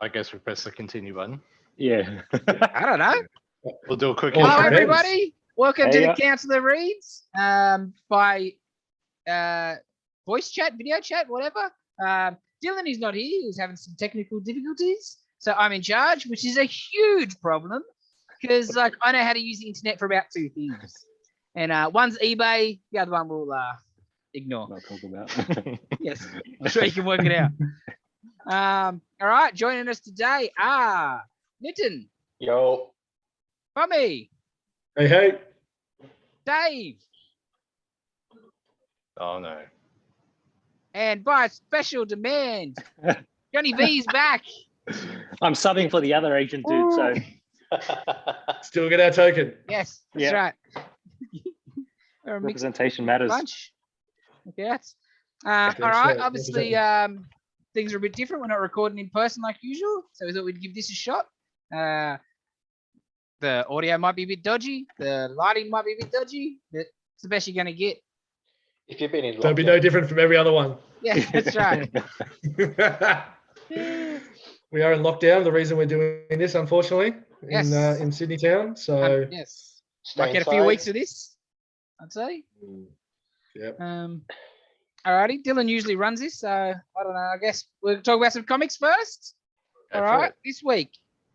I guess we press the continue button. Yeah. I don't know. We'll do a quick Oh, Hello, depends. everybody. Welcome to Hey, the Counselor Reads by voice chat, video chat, whatever. Dylan is not here. He's having some technical difficulties. So I'm in charge, which is a huge problem because like I know how to use the internet for about 2 things. And one's eBay, the other one will ignore. Not talk about. Yes, I'm sure you can work it out. All right, joining us today are Nitin, Yo. Bummy, Hey. Dave, Oh no. and by special demand, Johnny V's back. I'm subbing for the other agent dude, so Still get our token. Yes, that's Yeah. right. We're a mixed representation matters. bunch. Okay, that's Okay, all right. so Obviously, things are a bit different. We're not recording in person like usual, so we thought we'd give this a shot. The audio might be a bit dodgy, the lighting might be a bit dodgy, but it's the best you're gonna get. If you've been in Don't be no different from every other one. Yeah, that's right. We are in lockdown. The reason we're doing this, unfortunately, Yes. in Sydney town. So Yes, Stay might get a few inside. weeks of this, I'd say. Yep. Alrighty, Dylan usually runs this, so I don't know. I guess we'll talk about some comics first. Go All for right, it. this week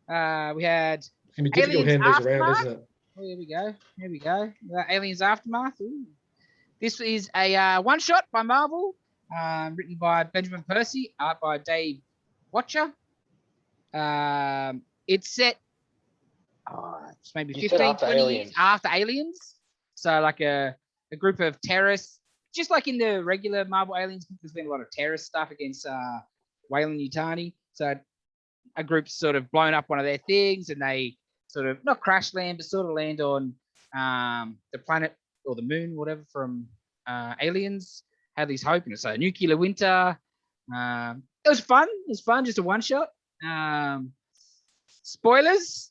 we had. It's gonna be difficult Aliens handing these around, Aftermath? isn't it? Oh, here we go. Here we go. Aliens Aftermath. Ooh. This is a one shot by Marvel, written by Benjamin Percy, art by Dave Watcher. It's set. It's maybe You said 15, after 20 years Aliens. after Aliens. So like a group of terrorists, just like in the regular Marvel Aliens book, there's been a lot of terrorist stuff against Weyland-Yutani. So a group's sort of blown up one of their things, and they sort of not crash land, but sort of land on the planet or the moon, whatever, from Aliens. Hadley's Hope, and it's a nuclear winter. It was fun. It was fun, just a one shot. Spoilers.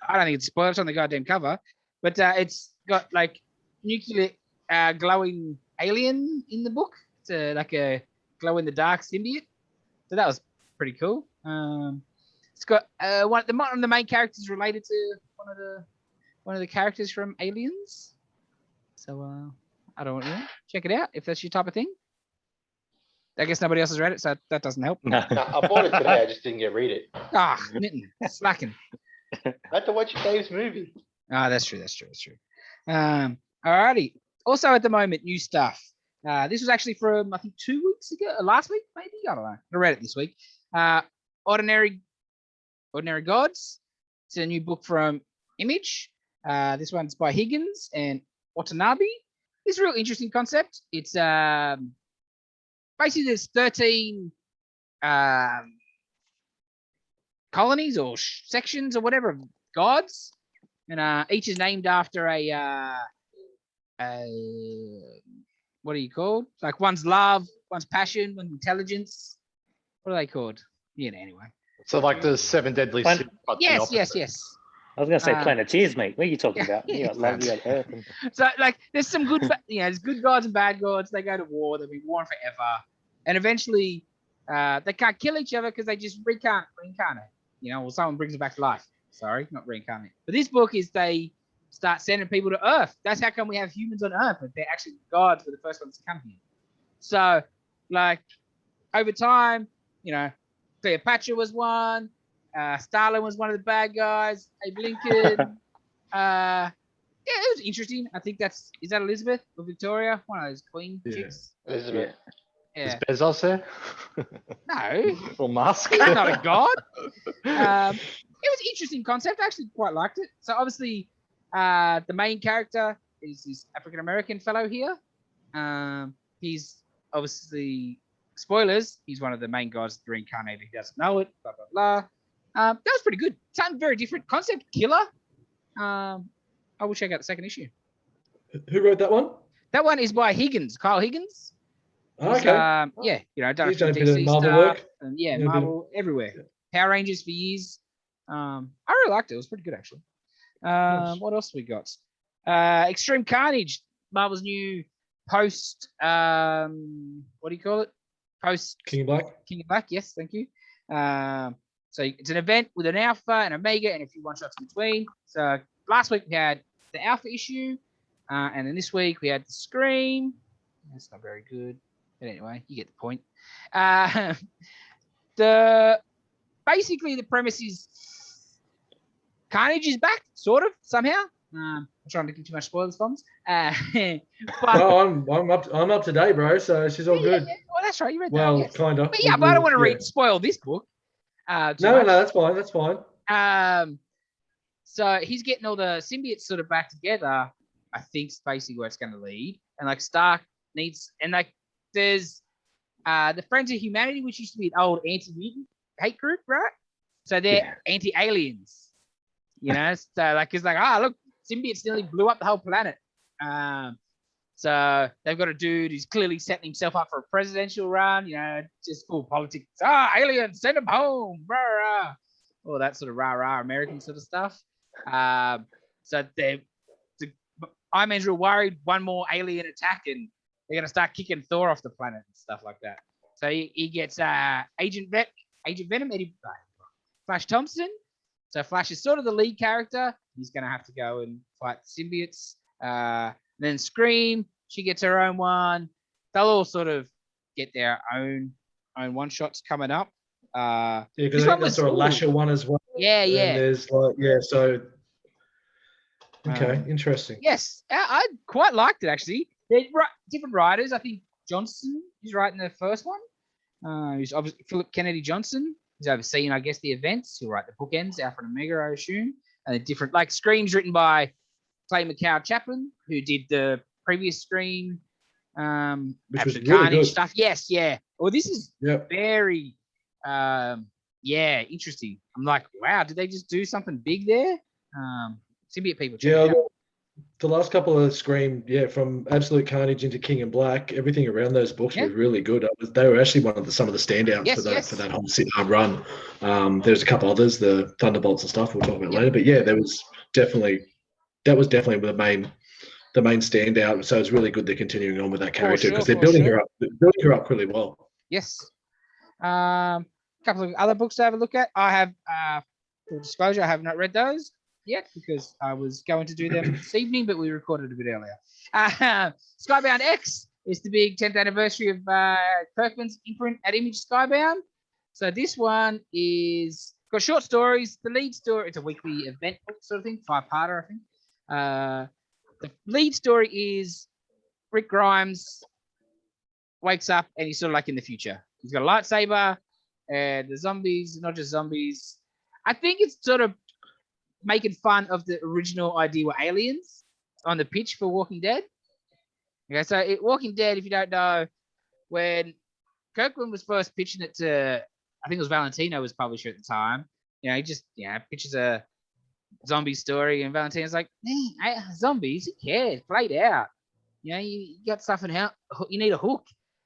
I don't think it's spoilers on the goddamn cover, but it's got like nuclear glowing alien in the book. It's like a glow in the dark symbiote. So that was pretty cool. It's got one of the main characters related to one of the characters from Aliens. So I don't know. Check it out if that's your type of thing. I guess nobody else has read it, so that doesn't help. No. No, I bought it today. I just didn't get read it. Ah, Nitin, slacking. I had to watch Dave's movie. Ah, that's true. Alrighty. Also at the moment, new stuff. This was actually from I think 2 weeks ago, last week maybe. I don't know. I read it this week. Ordinary Gods. It's a new book from Image. This one's by Higgins and Watanabe. It's a real interesting concept. It's basically there's 13 colonies or sections or whatever of gods, and each is named after a what are you called? Like one's love, one's passion, one's intelligence. What are they called? Yeah, anyway. So like the 7 deadly Fun- sins, but the Yes. opposite. I was gonna say Uh, Planeteers, mate. What are you talking yeah, about? You got love, you got Earth. And... So like there's some good there's good gods and bad gods. They go to war, they've been warring forever. And eventually they can't kill each other because they just reincarnate. Or someone brings them back to life. Sorry, not reincarnate. But this book is they start sending people to Earth. That's how come we have humans on Earth, but they're actually gods were the first ones to come here. So like over time, Cleopatra was one, Stalin was one of the bad guys, Abe Lincoln. Yeah, it was interesting. I think is that Elizabeth or Victoria? One of those queen Yeah. chicks. Elizabeth. Is Yeah. Bezos there? No, Or Musk? he's not a god. It was an interesting concept. I actually quite liked it. So obviously, the main character is this African American fellow here. He's obviously spoilers. He's one of the main gods that reincarnated. He doesn't know it. Blah blah blah. That was pretty good. Something very different concept. Killer. I will check out the second issue. Who wrote that one? That one is by Higgins, Kyle Higgins. Oh, He's, okay. Done He's a few done a bit of DC Marvel stuff, work. and Yeah, a bit of- Marvel everywhere. Power Rangers for years. I really liked it. It was pretty good actually. Nice. What else we got? Extreme Carnage, Marvel's new post. What do you call it? Post King of Black. King of Black. Yes, thank you. So it's an event with an alpha and omega and a few one-shots in between. So last week we had the alpha issue, and then this week we had the Scream. That's not very good, but anyway, you get the point. Basically the premise is Carnage is back, sort of somehow. I'm trying to give too much spoilers, Bombs. But No, I'm up to date, bro. So she's all good. yeah. Well, that's right. You read that. Well, Yes. kind of. But yeah, but I don't want to spoil this book. Too No, much. that's fine. That's fine. So he's getting all the symbiotes sort of back together. I think is basically where it's going to lead. And like Stark needs, and like there's the Friends of Humanity, which used to be an old anti-mutant hate group, right? So they're anti-aliens. You know, so like it's like, look, symbiotes nearly blew up the whole planet. So they've got a dude who's clearly setting himself up for a presidential run, you know, just full politics. Aliens, send them home, rah, rah. All that sort of rah American sort of stuff. So Iron Man's real worried one more alien attack and they're going to start kicking Thor off the planet and stuff like that. So he gets Agent Venom, Flash Thompson. So Flash is sort of the lead character. He's going to have to go and fight the symbiotes. Then Scream, she gets her own one. They'll all sort of get their own one-shots coming up. Yeah, because I think that's a Lasher one as well. Yeah. And there's so okay, interesting. Yes, I quite liked it actually. They're different writers. I think Johnson is writing the first one. Who's obviously Philip Kennedy Johnson. He's overseeing, I guess, the events. He'll write the bookends, Alpha and Omega, I assume. And the different, like Scream's written by Clay McCow-Chaplin, who did the previous Scream, Which was really Carnage good stuff. Yes, yeah. Well, this is very, interesting. I'm like, wow, did they just do something big there? Symbiote people. Yeah, the last couple of Scream, from Absolute Carnage into King in Black, everything around those books were really good. They were actually some of the standouts for that whole run. There's a couple others, the Thunderbolts and stuff we'll talk about later. But yeah, that was definitely the main standout. So it's really good they're continuing on with that character because they're building her up really well. Yes. A couple of other books to have a look at. I have, full disclosure, I have not read those yet because I was going to do them this evening, but we recorded a bit earlier. Skybound X is the big 10th anniversary of Kirkman's imprint at Image Skybound. So this one is got short stories. The lead story, it's a weekly event book sort of thing, 5-parter, I think. The lead story is Rick Grimes wakes up and he's sort of like in the future. He's got a lightsaber and the zombies, not just zombies. I think it's sort of making fun of the original idea were aliens on the pitch for Walking Dead. Okay, so Walking Dead, if you don't know, when Kirkman was first pitching it to, I think it was Valentino was publisher at the time. You know, he just pitches a zombie story, and Valentino's like, zombies, who cares? Play it out. You know, you got stuff in how you need a hook.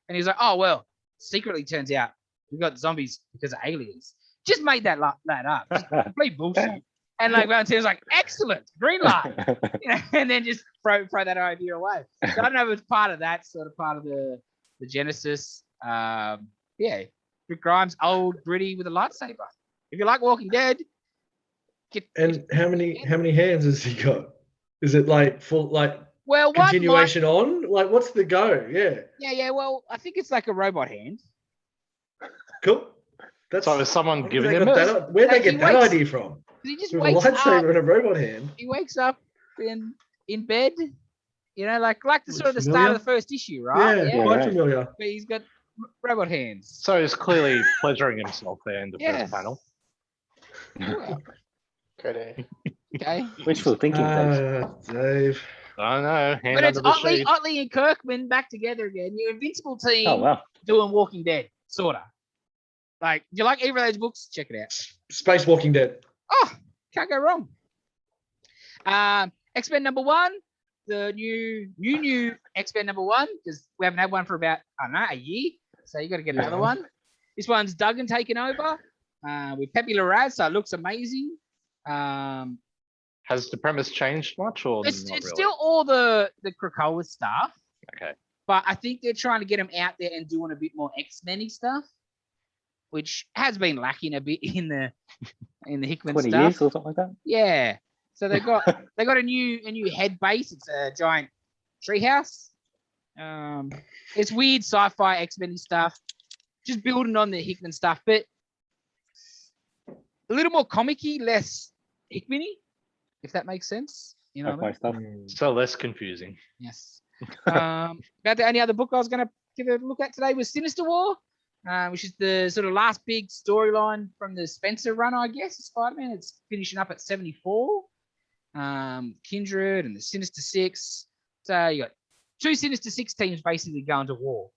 And he's like, oh well, secretly turns out we got zombies because of aliens. Just made that up. Just complete bullshit. And like Valentino's like, excellent, green light. And then just throw that idea away. So I don't know if it's part of that, sort of part of the genesis. Rick Grimes, old, gritty with a lightsaber. If you like Walking Dead, how many hands has he got? Is it like full continuation on? Like what's the go? Yeah. Well, I think it's like a robot hand. Cool. So is someone giving him it? Where'd they get that idea from? He just with wakes a lightsaber up, and a robot hand. He wakes up in bed, you know, like the sort of the start of the first issue, right? Yeah, quite familiar. But he's got robot hands. So he's clearly pleasuring himself there in the first panel. Okay. Okay. Wishful thinking, Dave. I know. But it's Otley and Kirkman back together again. Your Invincible team doing Walking Dead, sort of. Like, do you like either of those books? Check it out. Space Walking Dead. Oh, can't go wrong. X-Men #1, the new X-Men #1, because we haven't had one for about, I don't know, a year. So you got to get another one. This one's Duggan taking over with Pepe Larraz, so it looks amazing. Has the premise changed much, or it's still all the Krakoa stuff. Okay. But I think they're trying to get them out there and doing a bit more X-Men-y stuff. which has been lacking a bit in the Hickman 20 stuff. years or something like that. Yeah. So they got a new head base. It's a giant treehouse. It's weird sci-fi X-Men stuff, just building on the Hickman stuff, but a little more comic-y, less Hickman-y, if that makes sense. You know what I mean? Stuff. So less confusing. Yes. About the only other book I was going to give a look at today was Sinister War, which is the sort of last big storyline from the Spencer run, I guess, of Spider-Man. It's finishing up at 74. Kindred and the Sinister Six. So you got 2 Sinister Six teams basically going to war.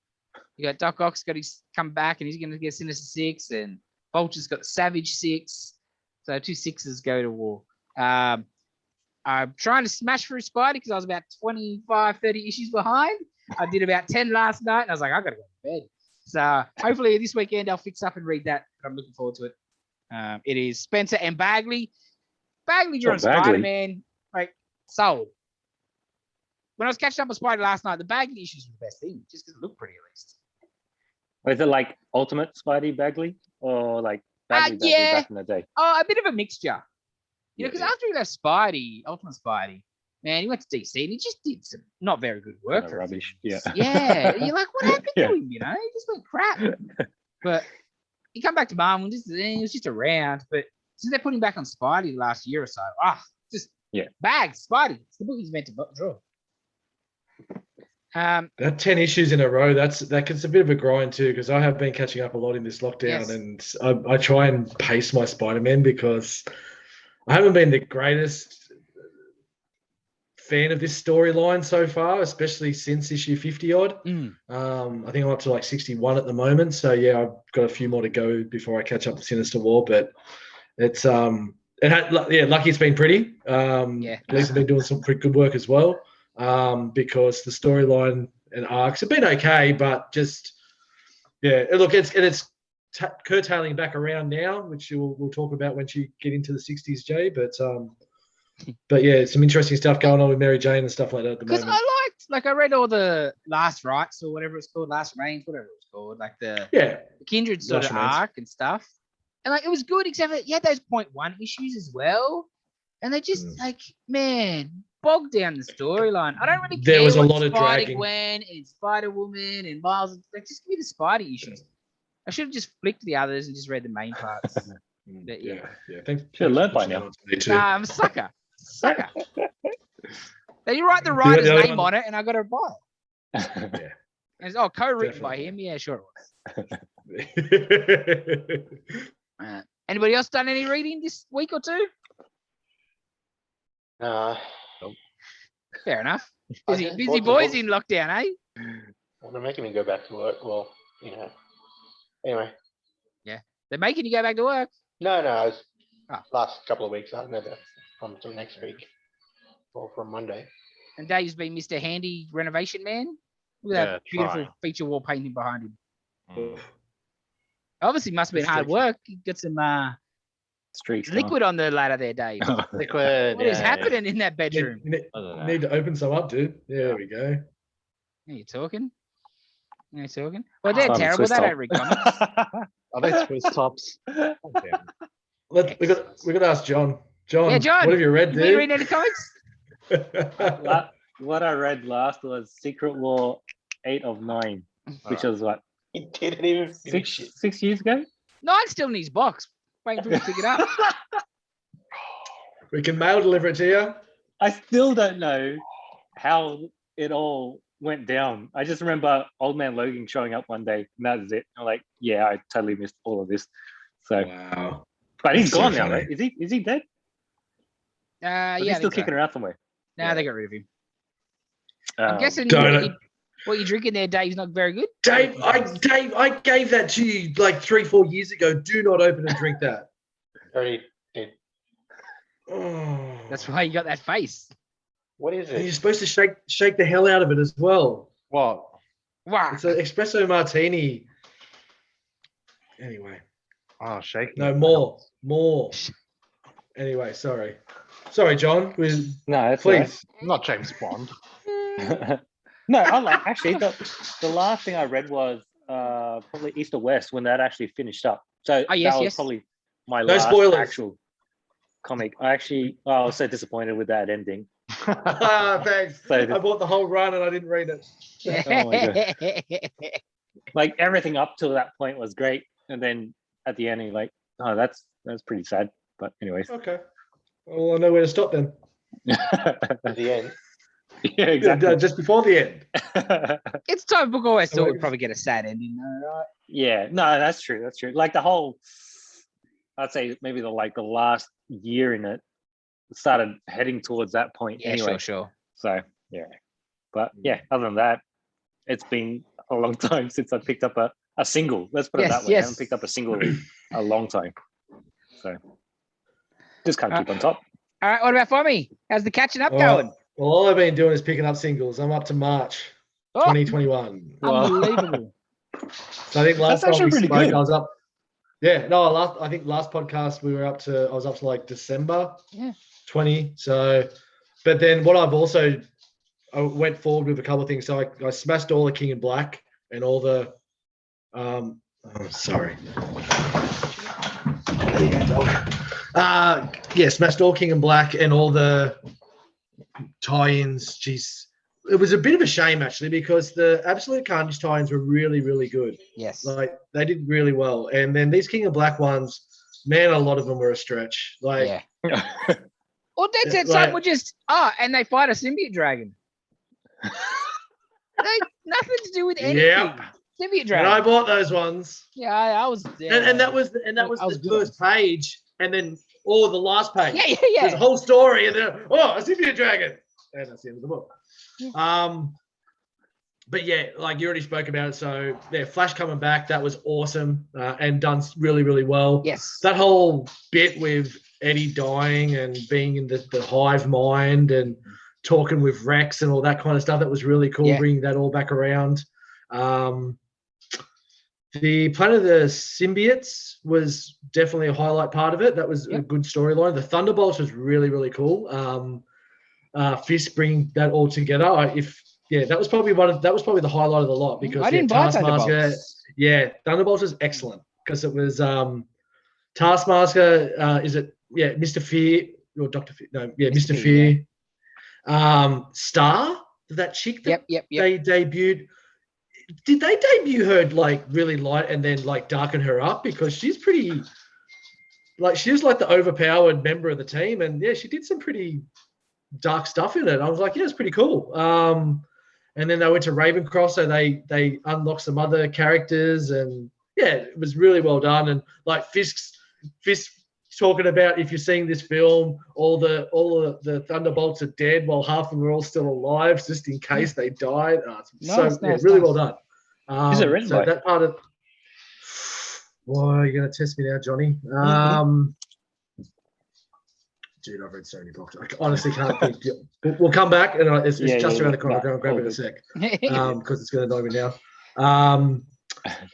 You got Doc Ock's got his come back and he's going to get Sinister Six, and Vulture's got the Savage Six. So 2 sixes go to war. I'm trying to smash through Spidey because I was about 25, 30 issues behind. I did about 10 last night, and I was like, I got to go to bed. So hopefully this weekend I'll fix up and read that. I'm looking forward to it. It is Spencer and Bagley. Bagley drawing Spider-Man, like, sold. When I was catching up with Spidey last night, the Bagley issues were the best thing, just because it looked pretty at least. Is it like Ultimate Spidey Bagley, or like Bagley back in the day? Oh, a bit of a mixture. You know, because after he left Spidey, Ultimate Spidey, man, he went to DC and he just did some not very good work. Rubbish. Yeah. Yeah. You're like, what happened to him? You know, he just went crap. But he come back to Marvel and he was just around. But since they put him back on Spidey the last year or so, bags, Spidey. It's the book he's meant to draw. That 10 issues in a row, that's a bit of a grind too, because I have been catching up a lot in this lockdown, and I try and pace my Spider-Man because I haven't been the greatest fan of this storyline so far, especially since issue 50 odd. I think I'm up to like 61 at the moment. So yeah, I've got a few more to go before I catch up with Sinister War, but it's lucky it's been pretty. Lee's been doing some pretty good work as well. Because the storyline and arcs have been okay, but just it's curtailing back around now, which we'll talk about when you get into the 60s, Jay. But yeah, some interesting stuff going on with Mary Jane and stuff like that at the moment. Because I read all the Last Rites or whatever it's called, Last Reigns, whatever it was called, like the Kindred sort of arc and stuff, and like it was good, except that you had those 0.1 issues as well, and they just bogged down the storyline. I don't really care. There was a lot of dragging. Spider-Gwen and Spider-Woman and Miles. Like, just give me the Spidey issues. I should have just flicked the others and just read the main parts. But, yeah. Should have learned by now. Nah, I'm a sucker. Now you write the writer's name on it, and I got to buy it. And it's, co-written by him. Yeah, sure it was. Anybody else done any reading this week or two? Fair enough. Busy boys in lockdown, eh? Well, they're making me go back to work. Well, anyway. Yeah, they're making you go back to work. No, I was last couple of weeks. I don't know that from next week or from Monday. And Dave's been Mr. Handy renovation man. Look at that beautiful feature wall painting behind him. Obviously, must have been hard work. You got some liquid on the ladder there, Dave. Liquid. What is happening in that bedroom? Need to open some up, dude. Yeah, there we go. You're talking. Well, they're terrible. They don't read comics. Are they Swiss tops? We got to ask John. John, John, what have you read, dude? You read any comics? What I read last was Secret War 8 of 9, which was what? He didn't even finish it. 6 years ago? Nine's still in his box. Waiting for him to pick it up. We can mail deliver it to you. I still don't know how it all went down. I just remember Old Man Logan showing up one day, and that was it. I'm like, yeah, I totally missed all of this. So, wow. But he's gone now, right? Is he dead? He's still kicking around somewhere. Nah, they got rid of him. I'm guessing what you're drinking there, Dave's not very good. Dave, I gave that to you like 3-4 years ago. Do not open and drink that. Already did. Oh. That's why you got that face. What is it? And you're supposed to shake the hell out of it as well. What? Wow. It's an espresso martini. Anyway. Oh, shake. No, more. Anyway, sorry, John. No, please. I'm not James Bond. No, I like actually the last thing I read was probably East or West when that actually finished up. So that was probably my No last spoilers. actual comic. I was so disappointed with that ending. Thanks. So I bought the whole run and I didn't read it. Oh my God. Like everything up till that point was great, and then at the end, you're like, oh, that's pretty sad. But anyways. Okay. Well, I know where to stop then. At the end. Yeah, exactly. Just before the end. It's time Book always thought would probably get a sad ending, though, right? Yeah, no, that's true. That's true. Like the whole, I'd say maybe the last year in it started heading towards that point. Yeah, anyway. sure. So yeah, but yeah, other than that, it's been a long time since I picked up a single. Let's put it that way. I haven't picked up a single in a long time. So just can't keep on top. All right, what about for me? How's the catching up going? Well, all I've been doing is picking up singles. I'm up to March 2021. Unbelievable. So I think last That's time we actually spoke, pretty good. I was up. Yeah, no, I think last podcast I was up to like December 20. So, but then what I went forward with a couple of things. So I smashed all the King in Black and all the, sorry. There you go, dog. Smashed all King in Black and all the tie-ins. Jeez. It was a bit of a shame actually because the Absolute Carnage tie-ins were really, really good. Yes. Like they did really well. And then these King of Black ones, man, a lot of them were a stretch. Like Or they said some were just and they fight a symbiote dragon. Nothing to do with anything. Yep. Symbiote dragon. And I bought those ones. Yeah, I was and that was the first page, and then the last page. Yeah. There's a whole story, and then a symbiote dragon. And that's the end of the book. But yeah, like you already spoke about it. So Flash coming back, that was awesome and done really, really well. Yes. That whole bit with Eddie dying and being in the hive mind and talking with Rex and all that kind of stuff, that was really cool, bringing that all back around. The Planet of the Symbiotes was definitely a highlight part of it. That was a good storyline. The Thunderbolts was really, really cool. Fist bringing that all together. That was probably the highlight of the lot because I didn't buy Thunderbolts. Thunderbolts was excellent because it was Taskmaster. Mr. Fear or Dr. Fear? No, Mr. Fear. Star, that chick that they debuted. Did they debut her like really light and then like darken her up because she's pretty, like she was like the overpowered member of the team and she did some pretty dark stuff in it. I was like, it's pretty cool. And then they went to Ravencross, so they unlocked some other characters and it was really well done. And like Fisk talking about if you're seeing this film, all the Thunderbolts are dead while half of them are all still alive, just in case they died. Really well done. Is it written by? That part of you're gonna test me now, Johnny. Dude, I've read so many books. I honestly can't think. We'll come back, and it's just around the corner. I'll grab it in a sec because it's going to annoy me now.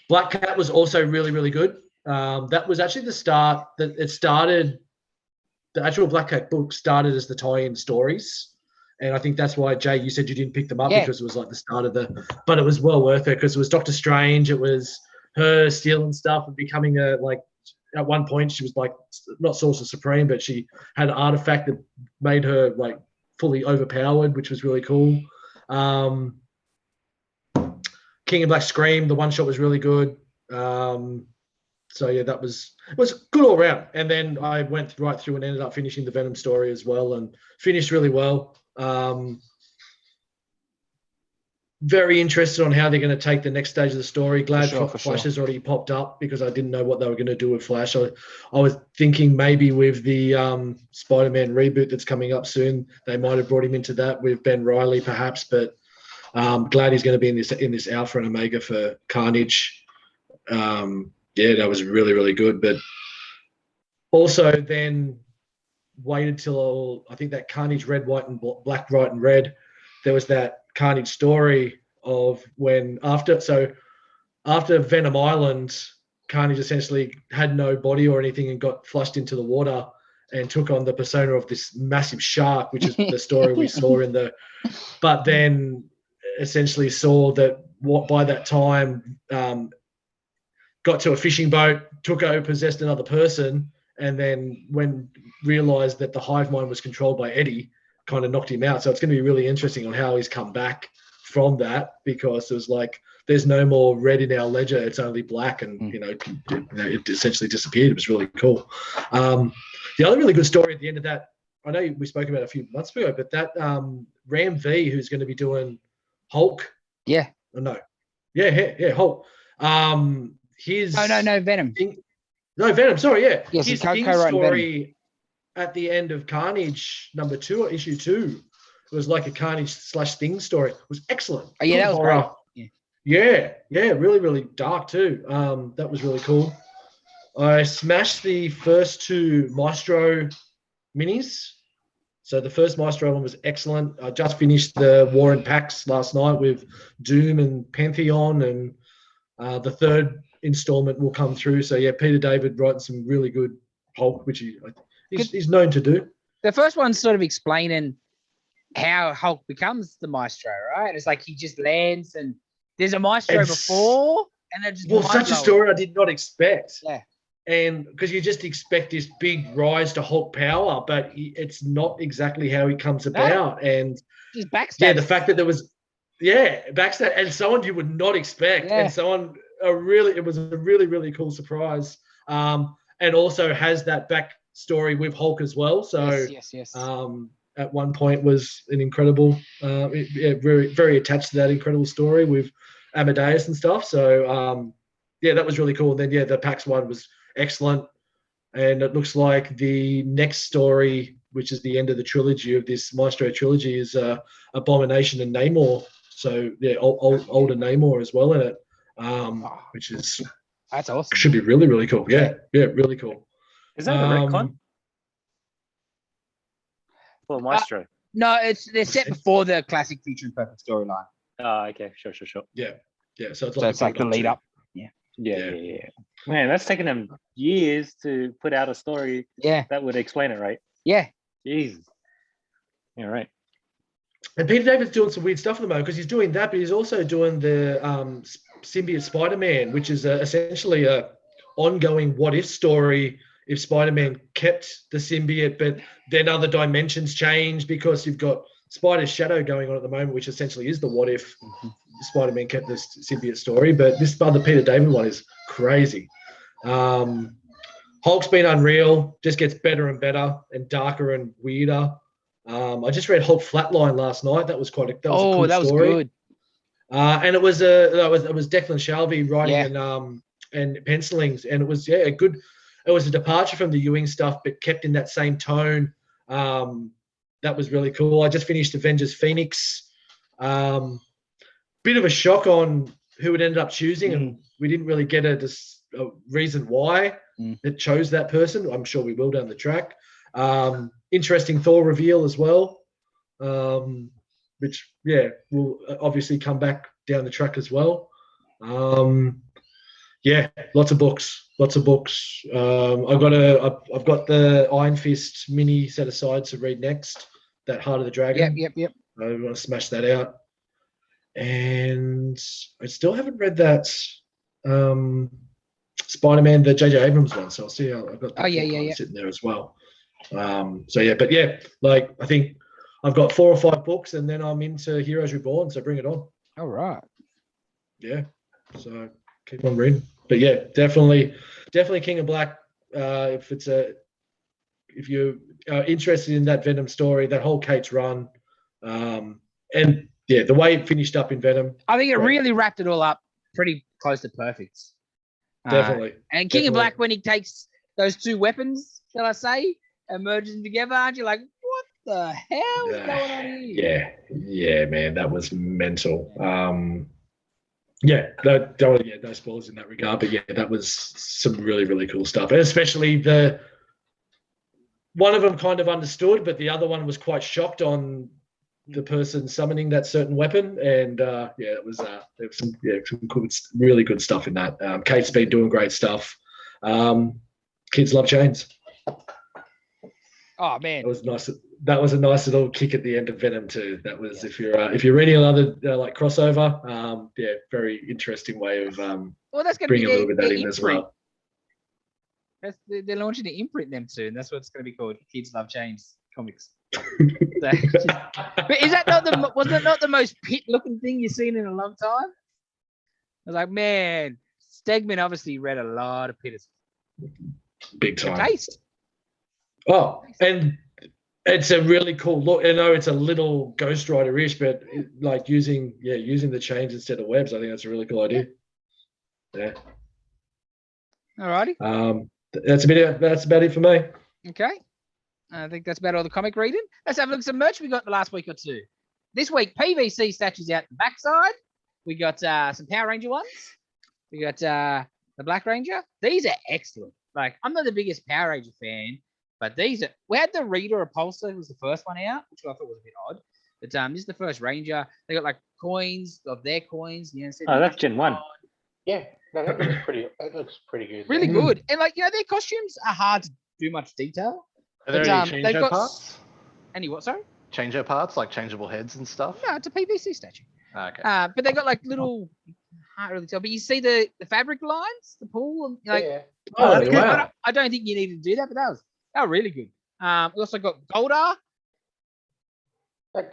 Black Cat was also really, really good. That was actually the start. It started. The actual Black Cat book started as the tie-in stories, and I think that's why Jay, you said you didn't pick them up because it was like the start of the. But it was well worth it because it was Doctor Strange. It was her stealing stuff and becoming at one point, she was like not Sorcerer Supreme, but she had an artifact that made her like fully overpowered, which was really cool. King of Black Scream, the one shot was really good. That was good all around. And then I went right through and ended up finishing the Venom story as well, and finished really well. Very interested on how they're going to take the next stage of the story. Glad Flash has already popped up because I didn't know what they were going to do with Flash. I was thinking maybe with the Spider-Man reboot that's coming up soon, they might have brought him into that with Ben Reilly perhaps, but glad he's going to be in this Alpha and Omega for Carnage. That was really, really good. But also then waited till I think that Carnage Red, White and Black, White and Red, there was that Carnage story of when after Venom Island, Carnage essentially had no body or anything and got flushed into the water and took on the persona of this massive shark, which is the story we saw but then essentially saw that what by that time got to a fishing boat, took over, possessed another person, and then when realized that the hive mind was controlled by Eddie, kind of knocked him out. So it's going to be really interesting on how he's come back from that, because it was like, there's no more red in our ledger, it's only black, and it essentially disappeared. It was really cool. The other really good story at the end of that, I know we spoke about it a few months ago, but that Ram V, who's going to be doing Hulk. Yeah. Oh, no. Yeah, Hulk. His no, Venom. Venom. Sorry, yeah. Yes, his thing story at the end of Carnage #2 or issue 2 was like a Carnage/Thing story. It was excellent. Oh, yeah, that was great. Yeah, really, really dark too. That was really cool. I smashed the first 2 Maestro minis. So the first Maestro one was excellent. I just finished the War and Pax last night with Doom and Pantheon, and the third installment will come through. So yeah, Peter David writing some really good Hulk, which he's known to do. The first one's sort of explaining how Hulk becomes the Maestro, right? It's like he just lands and there's a Maestro before, and then just such a story I did not expect. Yeah. And because you just expect this big rise to Hulk power, but it's not exactly how he comes about. And just backstab. Yeah, the fact that there was, backstab, and someone you would not expect, and someone it was a really, really cool surprise. And also has that backstory with Hulk as well. So yes. At one point was an incredible, very, very attached to that incredible story with Amadeus and stuff. So that was really cool. And then the PAX one was excellent, and it looks like the next story, which is the end of the trilogy of this Maestro trilogy, is Abomination and Namor. So older Namor as well in it, which is that's awesome. Should be really, really cool. Yeah, really cool. Is that a retcon? For Maestro? No, they're set before the classic Future and Perfect storyline. Okay, sure. Yeah. So it's like the lead up. Yeah. Man, that's taken them years to put out a story. Yeah, that would explain it, right? Yeah. Jesus. Yeah, right. And Peter David's doing some weird stuff at the moment, because he's doing that, but he's also doing the Symbiote Spider-Man, which is essentially a ongoing what-if story if Spider-Man kept the symbiote, but then other dimensions change, because you've got Spider's Shadow going on at the moment, which essentially is the what-if Spider-Man kept the symbiote story. But this other Peter David one is crazy. Hulk's been unreal, just gets better and better and darker and weirder. I just read Hulk Flatline last night. That was a cool story. That was good. And it was Declan Shalvey writing and penciling, and it was a good. It was a departure from the Ewing stuff, but kept in that same tone. That was really cool. I just finished Avengers Phoenix. Bit of a shock on who it ended up choosing, and we didn't really get a reason why it chose that person. I'm sure we will down the track. Interesting Thor reveal as well, which will obviously come back down the track as well. Lots of books. I've got the Iron Fist mini set aside to read next. That Heart of the Dragon. Yep. I want to smash that out. And I still haven't read that Spider-Man, the J.J. Abrams one. So I'll see how I've got that sitting there as well. I think I've got 4 or 5 books, and then I'm into Heroes Reborn. So bring it on. All right. Yeah. So keep on reading. But definitely King of Black. If you're interested in that Venom story, that whole Kate's run, and the way it finished up in Venom, I think it really wrapped it all up pretty close to perfect. Definitely. And King of Black, when he takes those 2 weapons, shall I say, and merges them together, aren't you like, what the hell is going on here? Yeah, man, that was mental. No spoilers in that regard, but that was some really, really cool stuff. And especially one of them kind of understood, but the other one was quite shocked on the person summoning that certain weapon. And there was some good, really good stuff in that. Kate's been doing great stuff. Kids love chains. Oh man, it was nice that was a nice little kick at the end of Venom 2. That was if you're reading another like crossover, very interesting way of well, that's going to bringing be a little bit of that in imprint. as well. They're launching an imprint them soon. That's what it's going to be called. Kids Love Chains Comics. But is that not was that not the most pit looking thing you've seen in a long time? I was like, man, Stegman obviously read a lot of Pitters. Big time. Taste. Oh, and it's a really cool look. I know it's a little Ghost Rider-ish, but like using the chains instead of webs, I think that's a really cool idea. Yeah. Alrighty. That's about it for me. Okay. I think that's about all the comic reading. Let's have a look at some merch we got the last week or two. This week, PVC statues out the backside. We got some Power Ranger ones. We got the Black Ranger. These are excellent. Like, I'm not the biggest Power Ranger fan, but these are. We had the Reader Repulsor, who was the first one out, which I thought was a bit odd. But this is the first Ranger. They got like coins of their coins. You know, oh, that's Gen 1. Yeah, no, that looks pretty good. Really good. And like, you know, their costumes are hard to do much detail. Are there any change parts? Any what, sorry? Change parts, like changeable heads and stuff? No, it's a PVC statue. Okay. But they got like little, can't really tell, but you see the fabric lines, the pool, like, Yeah. Oh, wow. I don't think you needed to do that, but they were really good. We also got Goldar.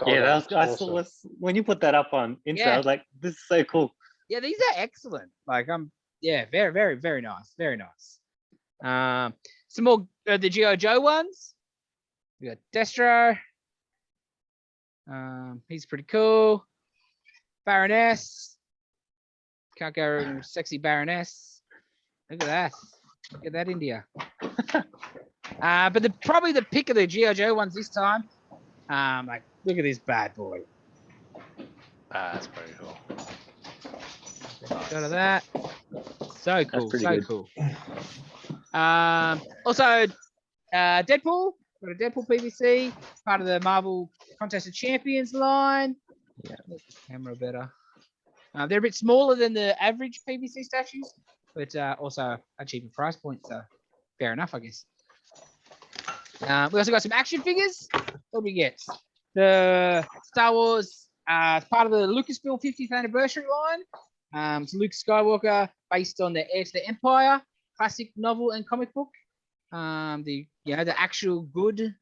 Yeah, I saw when you put that up on Insta, I was like, this is so cool. Yeah, these are excellent. Like, very, very, very nice. Very nice. Some more the G.I. Joe ones. We got Destro. He's pretty cool. Baroness. Can't go wrong, sexy Baroness. Look at that. Look at that India. But probably the pick of the G.I. Joe ones this time. Like, look at this bad boy. That's pretty cool. Shot of that. So cool. So good. cool. Also, Deadpool. Got a Deadpool PVC. Part of the Marvel Contest of Champions line. Yeah, make the camera better. They're a bit smaller than the average PVC statues, but also a cheaper price point. So fair enough, I guess. We also got some action figures. What do we get? The Star Wars, part of the Lucasfilm 50th anniversary line. It's Luke Skywalker, based on the Heir to the Empire classic novel and comic book. The actual good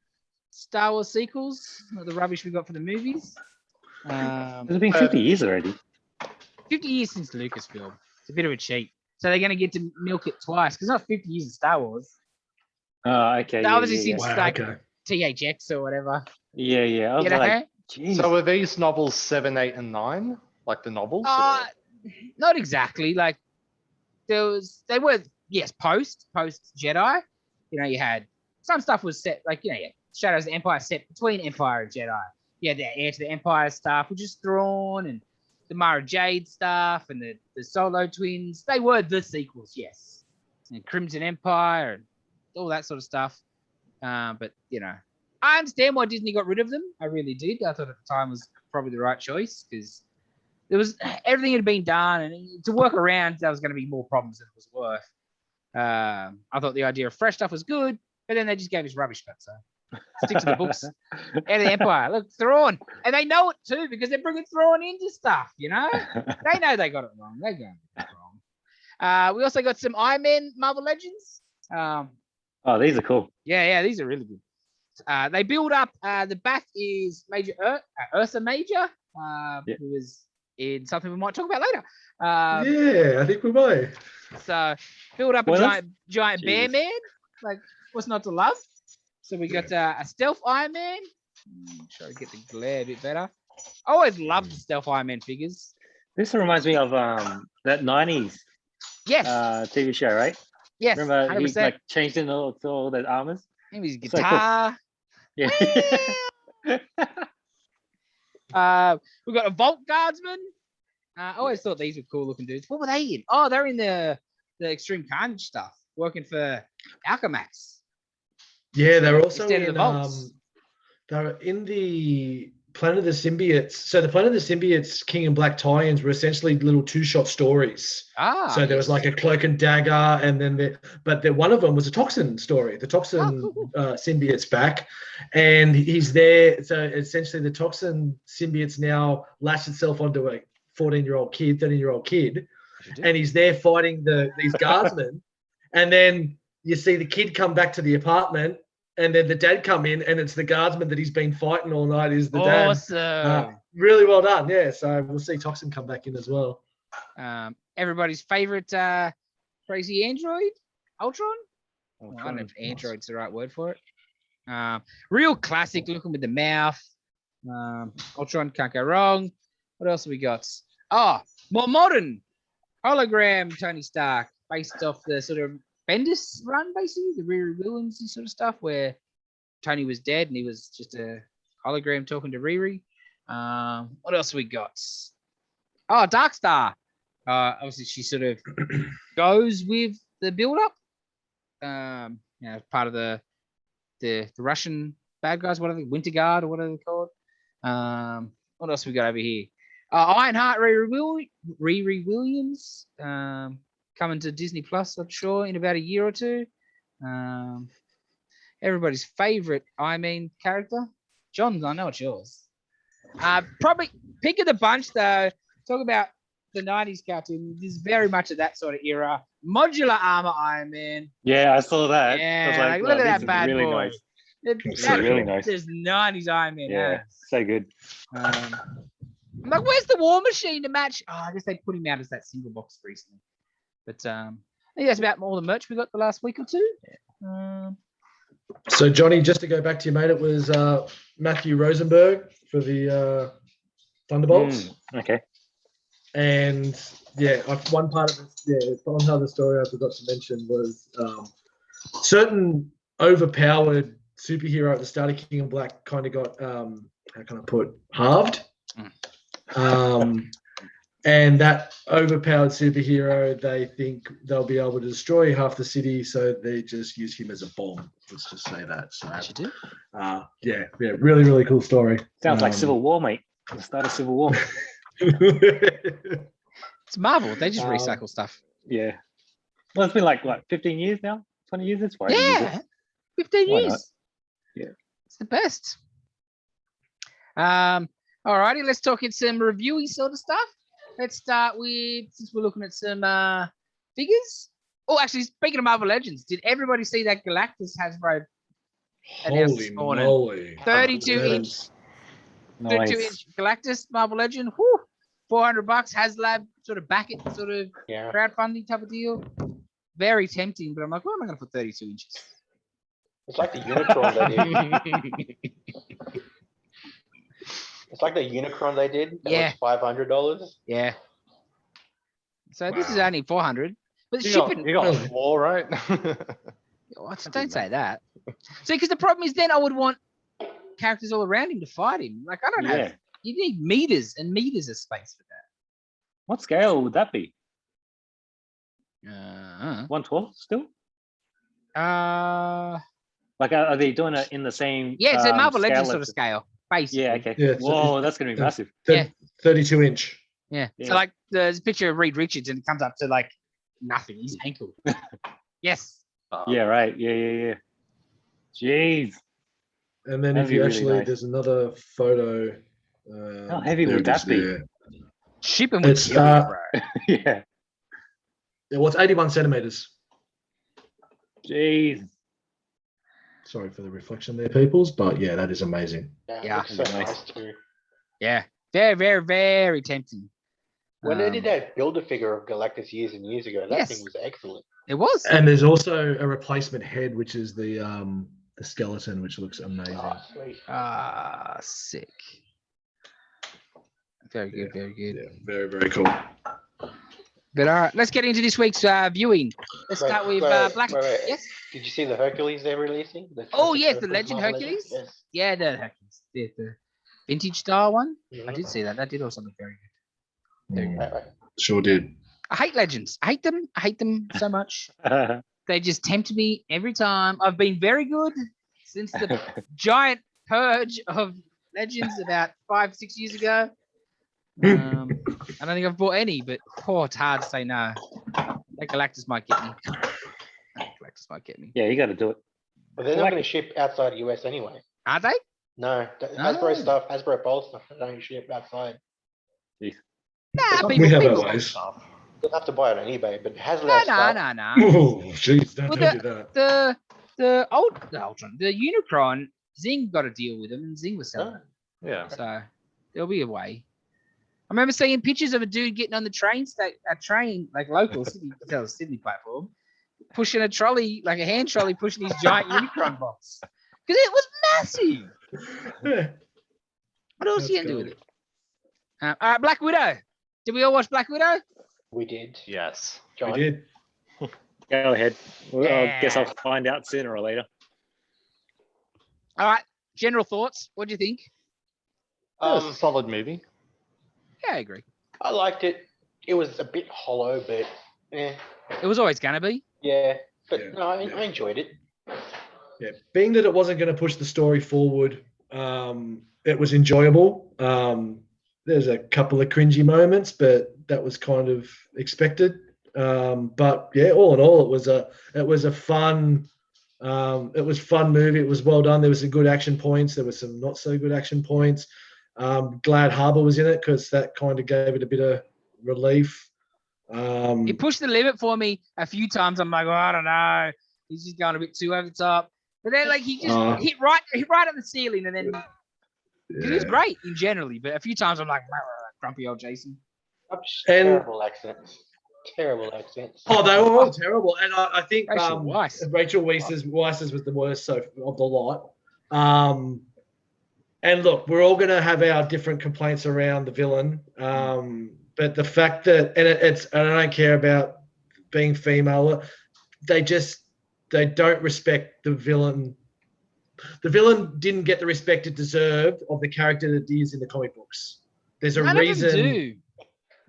Star Wars sequels, not the rubbish we got for the movies. It's been 50 years already. 50 years since Lucasfilm. It's a bit of a cheat. So they're going to get to milk it twice because it's not 50 years of Star Wars. Oh, okay. So obviously since THX or whatever. Yeah. I was like, geez. So are these novels 7, 8, and 9? Like the novels? Not exactly. Like they were post Jedi. You know, you had some stuff was set like Shadows of the Empire set between Empire and Jedi. You had the Heir to the Empire stuff, which is Thrawn, and the Mara Jade stuff, and the Solo twins. They were the sequels, yes. And Crimson Empire and all that sort of stuff. But I understand why Disney got rid of them. I really did. I thought at the time was probably the right choice because there was everything had been done, and to work around, there was going to be more problems than it was worth. I thought the idea of fresh stuff was good, but then they just gave us rubbish stuff. So stick to the books. Out of the Empire, look, Thrawn, and they know it too because they're bringing Thrawn into stuff. They know they got it wrong. They got it wrong. We also got some Iron Man Marvel Legends. Oh, these are cool. Yeah, these are really good. They build up. The back is Major Ursa Major, who is in something we might talk about later. I think we might. So build up a giant bear man. Like, what's not to love? So we got a stealth Iron Man. Try to get the glare a bit better. I always loved the stealth Iron Man figures. This reminds me of that 90s TV show, right? Yes. Remember 100%. he like changed into all those armors? And his guitar. So cool. Yeah. We got a Vault Guardsman. I always thought these were cool looking dudes. What were they in? Oh, they're in the Extreme Carnage stuff, working for Alchemax. Yeah, they're also Instead of the Vaults. they're in the Planet of the Symbiotes. So the Planet of the Symbiotes King and Black tie-ins were essentially little two-shot stories. So there was like a Cloak and Dagger, and then one of them was a Toxin story. The Toxin symbiote's back, and he's there. So essentially, the Toxin symbiote's now latched itself onto a 13-year-old kid, and he's there fighting these guardsmen, and then you see the kid come back to the apartment. And then the dad come in, and it's the guardsman that he's been fighting all night is the dad. Awesome. Really well done. Yeah, so we'll see Toxin come back in as well. Everybody's favorite crazy android, Ultron? I don't know if android's the right word for it. Real classic looking with the mouth. Ultron, can't go wrong. What else have we got? Oh, more modern hologram Tony Stark, based off the sort of Bendis run, basically, the Riri Williams sort of stuff, where Tony was dead and he was just a hologram talking to Riri. What else we got? Oh, Darkstar. Obviously, she sort of goes with the build-up. Part of the Russian bad guys. What are they? Winter Guard or what are they called? What else we got over here? Ironheart, Riri Williams. Coming to Disney Plus, I'm sure, in about a year or two. Everybody's favorite character. John, I know it's yours. Probably pick of the bunch, though. Talk about the 90s cartoon. This is very much of that sort of era. Modular armor Iron Man. Yeah, I saw that. Yeah, I was like, look at that bad really boy. Nice. It's really nice. There's 90s Iron Man. Yeah, so good. I'm like, where's the War Machine to match? I guess they put him out as that single box recently. But I think that's about all the merch we got the last week or two. So, Johnny, just to go back to your mate, it was Matthew Rosenberg for the Thunderbolts. Okay. And, one part of this, another story I forgot to mention was certain overpowered superhero at the start of King and Black kind of got, how can I put, halved. And that overpowered superhero, they think they'll be able to destroy half the city, so they just use him as a bomb. Let's just say that. So, really, really cool story. Sounds like Civil War, mate. The start of Civil War. It's Marvel. They just recycle stuff. Yeah. Well, it's been like, 15 years now? 20 years? That's why. Yeah. 15 Why years. not? Yeah. It's the best. All righty, let's talk in some reviewing sort of stuff. Let's start with, since we're looking at some figures. Oh, actually, speaking of Marvel Legends, did everybody see that Galactus Hasbro announced this morning? Moly. 32-inch Galactus Marvel Legend. Whew, $400. HasLab sort of back it, sort of crowdfunding type of deal. Very tempting, but I'm like, where am I going to put 32 inches? It's like the Unicron they did. It's like the Unicron they did. That was $500. Yeah. So this is only 400, but You shipping. got more, right? Don't say that. See, because the problem is then I would want characters all around him to fight him. Like I don't have. You need meters and meters of space for that. What scale would that be? 1/12 still? Like, are they doing it in the same? Yeah, it's a Marvel scale Legends sort of scale, basically. Yeah, okay. Yeah, Whoa, that's going to be massive. 32-inch. Yeah. Yeah. So like there's a picture of Reed Richards and it comes up to like nothing. His ankle. Yes. Yeah, right. Yeah. Jeez. And then That'd if you be really actually, nice. there's another photo. How heavy there would it is that be? there. Shipping with It's, bro. Yeah. It's 81 centimeters. Jeez. Sorry for the reflection there, peoples, but yeah, that is amazing. Yeah. It's so nice too. Yeah. Very, very, very tempting. When they did that Build-A-Figure of Galactus years and years ago, that thing was excellent. It was. And there's also a replacement head, which is the skeleton, which looks amazing. Oh, sweet. Sick. Very good, very good. Yeah, very, very cool. But all right, let's get into this week's viewing. Let's start with Black. Wait. Yes. Did you see the Hercules they're releasing? Oh yes, the Legend Marvel Hercules. Legends? Yes. Yeah, the Hercules, the vintage style one. Mhm. I did see that. That did also look very good. Right. Sure did. I hate Legends. I hate them so much. They just tempt me every time. I've been very good since the giant purge of Legends about 5-6 years ago. I don't think I've bought any, but it's hard to say no. That Galactus might get me. Yeah, you got to do it. But they're not going to ship outside the US anyway. Are they? No, Hasbro stuff, Hasbro Pulse stuff, they don't ship outside. Nah, We have our people. ways. You'll have to buy it on eBay, but Hasbro No. Oh, jeez, don't Well, tell me that. The Ultron, the Unicron, Zing got a deal with them, and Zing was selling it. Yeah. So there'll be a way. I remember seeing pictures of a dude getting on the train like local Sydney platform, pushing a trolley, like a hand trolley, pushing his giant Unicron box because it was massive. Yeah. What else you gonna do with it? All right, Black Widow. Did we all watch Black Widow? We did. Yes. We did. Go ahead. Well, Yeah. I guess I'll find out sooner or later. All right. General thoughts. What do you think? Solid movie. Yeah, I agree. I liked it. It was a bit hollow, but It was always gonna be. yeah. But Yeah, no, I yeah. enjoyed it. Yeah, being that it wasn't going to push the story forward, it was enjoyable. There's a couple of cringy moments, but that was kind of expected. But yeah, all in all, it was a fun movie. It was well done. There was some good action points. There was some not so good action points. Glad Harbour was in it because that kind of gave it a bit of relief. He pushed the limit for me a few times. I'm like, well, I don't know. He's just going a bit too over the top. But then, like, he just hit right at the ceiling, and then it was great in generally. But a few times, I'm like, grumpy old Jason. Terrible accents. Terrible accents. Oh, they were all terrible, and I think Rachel Weisz. Rachel Weisz's was the worst of the lot. And look, we're all going to have our different complaints around the villain, but the fact that and I don't care about being female, they don't respect the villain. The villain didn't get the respect it deserved of the character that he is in the comic books. There's a None of them reason. do.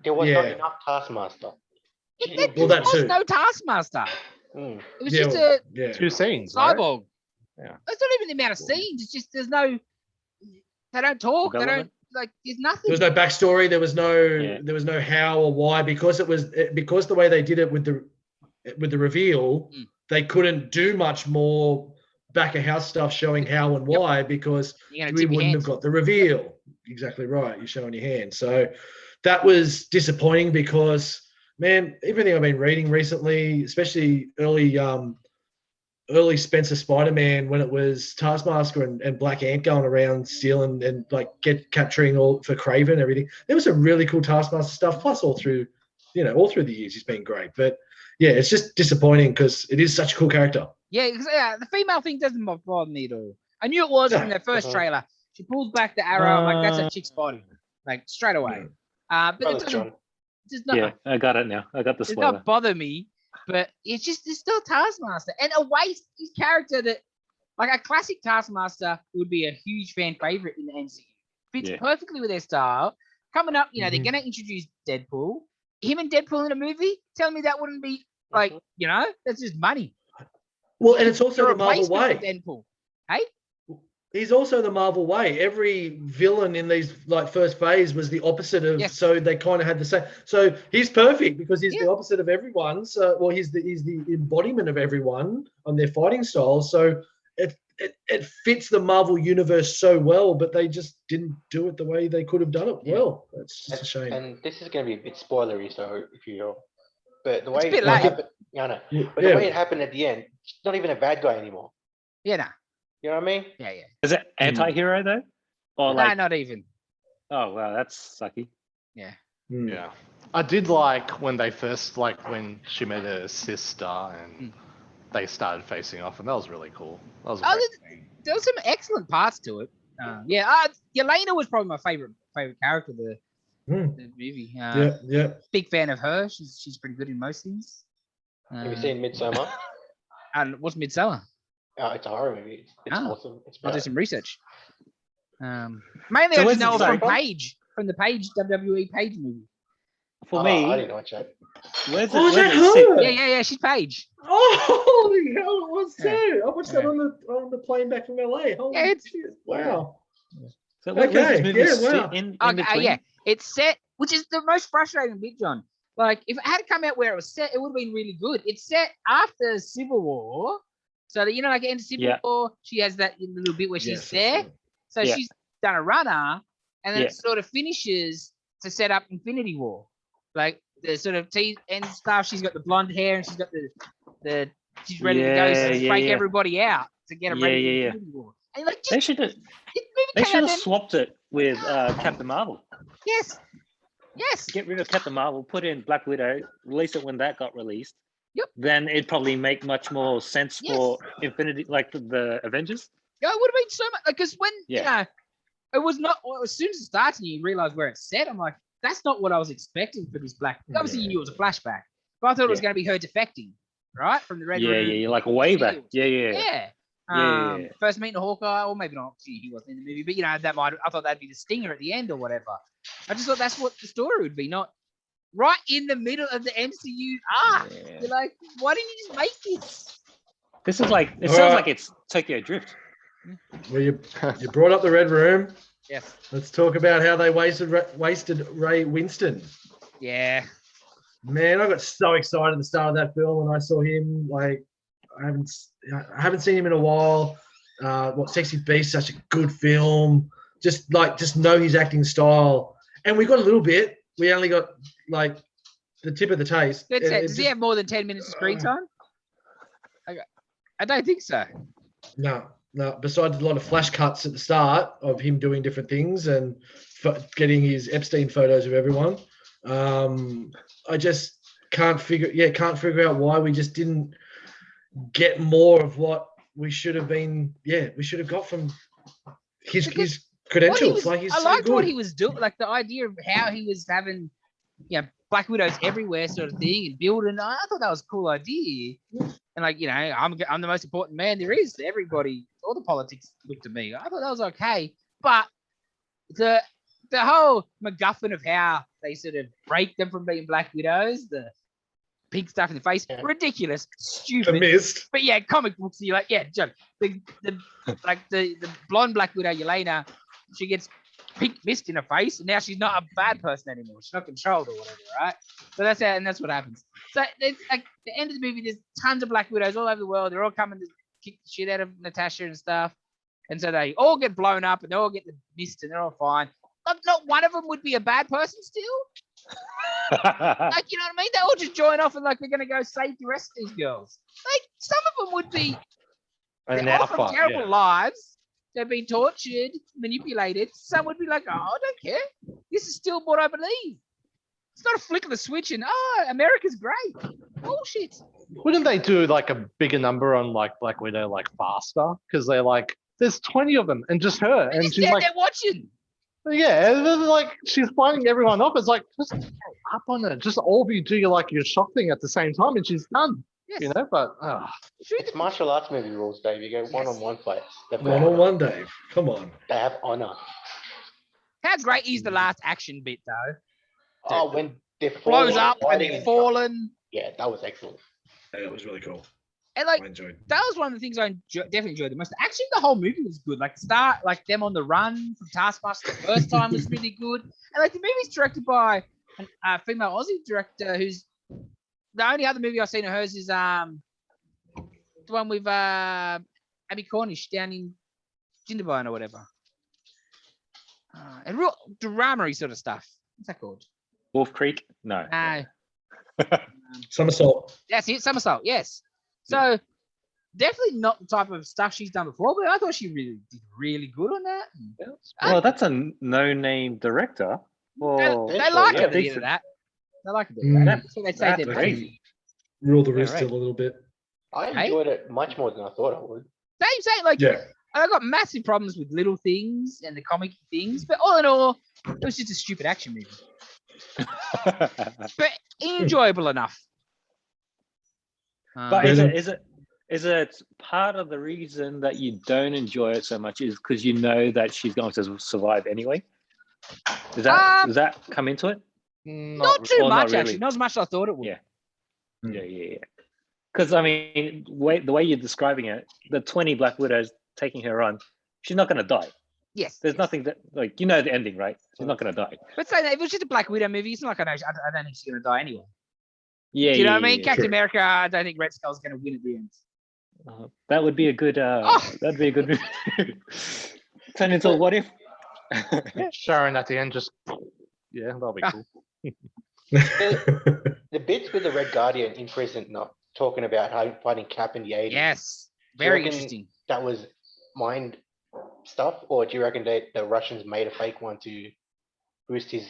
There was not enough Taskmaster. There that was too. no Taskmaster. Mm. It was just a 2 scenes. Right? cyborg. Yeah. It's not even the amount of scenes. It's just there's no. They don't talk. They don't like. There's nothing. There was no backstory. There was no how or why because the way they did it with the reveal. They couldn't do much more back of house stuff showing how and why because we wouldn't have got the reveal. Exactly right. You're showing your hand. So that was disappointing because, man, everything I've been reading recently, especially early Spencer Spider-Man when it was Taskmaster and Black Ant going around stealing and like capturing all for Kraven and everything. There was some really cool Taskmaster stuff. Plus all through the years he's been great. But yeah, it's just disappointing because it is such a cool character. Yeah, the female thing doesn't bother me at all. I knew it was from the first trailer. She pulls back the arrow. I'm like, that's a chick's body, like straight away. But it doesn't. Yeah, I got it now. I got the spoiler. It does not bother me, but it's still Taskmaster and a waste. His character that, like a classic Taskmaster, would be a huge fan favorite in the MCU. Fits perfectly with their style. Coming up, they're going to introduce Deadpool. Him and Deadpool in a movie. Tell me that wouldn't be like, that's just money. Well, and it's also the Marvel way. Deadpool. Hey? He's also the Marvel way. Every villain in these first phase was the opposite of. Yes. So they kind of had the same. So he's perfect because he's the opposite of everyone. So he's the embodiment of everyone on their fighting styles. So it fits the Marvel universe so well, but they just didn't do it the way they could have done it well. That's just a shame. And this is going to be a bit spoilery, so if you're, but the way it happened, but the way it happened at the end, it's not even a bad guy anymore. Yeah, nah. You know what I mean? Yeah. Is it anti-hero though? Or not even. Oh wow, that's sucky. Yeah. Yeah. I did like when they first when she met her sister and they started facing off, and that was really cool. That was there was some excellent parts to it. Yelena was probably my favorite character of the movie. Big fan of her. She's pretty good in most things. Have you seen Midsommar? And what's Midsommar? Oh, it's a horror movie. It's awesome. I'll do some research. Mainly I just know from the Page WWE Page movie. For me, I didn't watch that. Where's her? Yeah, she's Paige. Oh, holy hell, it was too. I watched that on the plane back from LA. Holy shit. Wow. But where does this movie sit wow. in Okay, between? yeah, it's set, which is the most frustrating bit, John. Like, if it had come out where it was set, it would have been really good. It's set after Civil War, so that like at the end of Civil War, she has that little bit where she's there. So she's done a runner, and then it sort of finishes to set up Infinity War, like the sort of end stuff. She's got the blonde hair, and she's got the she's ready to go break everybody out to get them ready for Infinity War. And like, they should have swapped it with Captain Marvel. Yes. Get rid of Captain Marvel, put in Black Widow, release it when that got released. Yep. Then it'd probably make much more sense for Infinity, like the Avengers. Yeah, it would have been so much, because when it was not. Well, as soon as it starts and you realize where it's set, I'm like, that's not what I was expecting for this Black. Obviously, you knew it was a flashback, but I thought it was going to be her defecting, right, from the Red Room. Yeah, like way back. Yeah. First meeting Hawkeye, or maybe not. He wasn't in the movie, but I thought that'd be the stinger at the end or whatever. I just thought that's what the story would be, not right in the middle of the MCU arc. You're like, why didn't you just make this? This is like, it sounds like it's Tokyo Drift. Well, you brought up the Red Room. Yes. Let's talk about how they wasted Ray Winston. Yeah. Man, I got so excited at the start of that film when I saw him. Like, I haven't seen him in a while. Sexy Beast, such a good film. Just know his acting style. And we got a little bit. We only got like the tip of the taste. Does he have more than 10 minutes of screen time? I don't think so. No. Besides a lot of flash cuts at the start of him doing different things and getting his Epstein photos of everyone. I just can't figure out why we just didn't get more of what we should have been. Yeah, we should have got from his credentials. I liked what he was doing, like the idea of how he was having, Black Widows everywhere, sort of thing, and building. I thought that was a cool idea. And I'm the most important man there is. Everybody, all the politics looked to me. I thought that was okay, but the whole MacGuffin of how they sort of break them from being Black Widows, the pink stuff in the face, ridiculous, stupid. The mist. But comic books. You're like, John, the blonde Black Widow, Yelena, she gets pink mist in her face, and now she's not a bad person anymore. She's not controlled or whatever, right? So that's what happens. So it's like the end of the movie, there's tons of Black Widows all over the world. They're all coming to kick the shit out of Natasha and stuff. And so they all get blown up and they all get the mist and they're all fine. Not one of them would be a bad person still. You know what I mean? They all just join off and we're going to go save the rest of these girls. Some of them would be from terrible lives. They've been tortured, manipulated. Some would be like, I don't care. This is still what I believe. It's not a flick of the switch and, America's great. Bullshit. Wouldn't they do a bigger number on Black Widow faster? Because they're there's 20 of them and just her. And she's they're watching. Yeah, she's fighting everyone off. It's just up on her. Just all of you do your shock thing at the same time and she's done. Yes. But it's martial arts movie rules, Dave. You go one-on-one fights. One-on-one, Dave. Come on. They have honor. How great is the last action bit though? Oh, when they blows up and they're falling. Yeah, that was excellent. Yeah, it was really cool. And I enjoyed. That was one of the things I definitely enjoyed the most. Actually, the whole movie was good. Them on the run from Taskmaster the first time was really good. And the movie's directed by a female Aussie director who's the only other movie I've seen of hers is the one with Abby Cornish down in Jindabyne or whatever. And real drama-y sort of stuff. What's that called? Wolf Creek? No. Somersault. That's it, Somersault, yes. So definitely not the type of stuff she's done before, but I thought she did really good on that. Well, that's a no-name director. They like her at the end of that. They like it. That's what they say. They're crazy. Rule the wrist still a little bit. I enjoyed it much more than I thought I would. Same. I got massive problems with little things and the comic things, but all in all, it was just a stupid action movie. But enjoyable enough. But is it part of the reason that you don't enjoy it so much is because you know that she's going to survive anyway? Does that come into it? Not too much, really. actually. Not as much as I thought it would. Yeah. Because I mean, the way you're describing it, the 20 Black Widows taking her on, she's not going to die. Yes. There's nothing that like the ending, right? She's not gonna die. But say that if it was just a Black Widow movie, it's not like I don't think she's gonna die anyway. Yeah, Do you know what I yeah, mean? yeah. Captain America, I don't think Red Skull's gonna win at the end. That would be a good. That'd be a good movie. Turn into a what if? Sharon at the end just that'll be cool. The bits with the Red Guardian in prison, not talking about how fighting Cap in the 80s. Yes, Do you very reckon interesting. That was mind stuff, or do you reckon the Russians made a fake one to boost his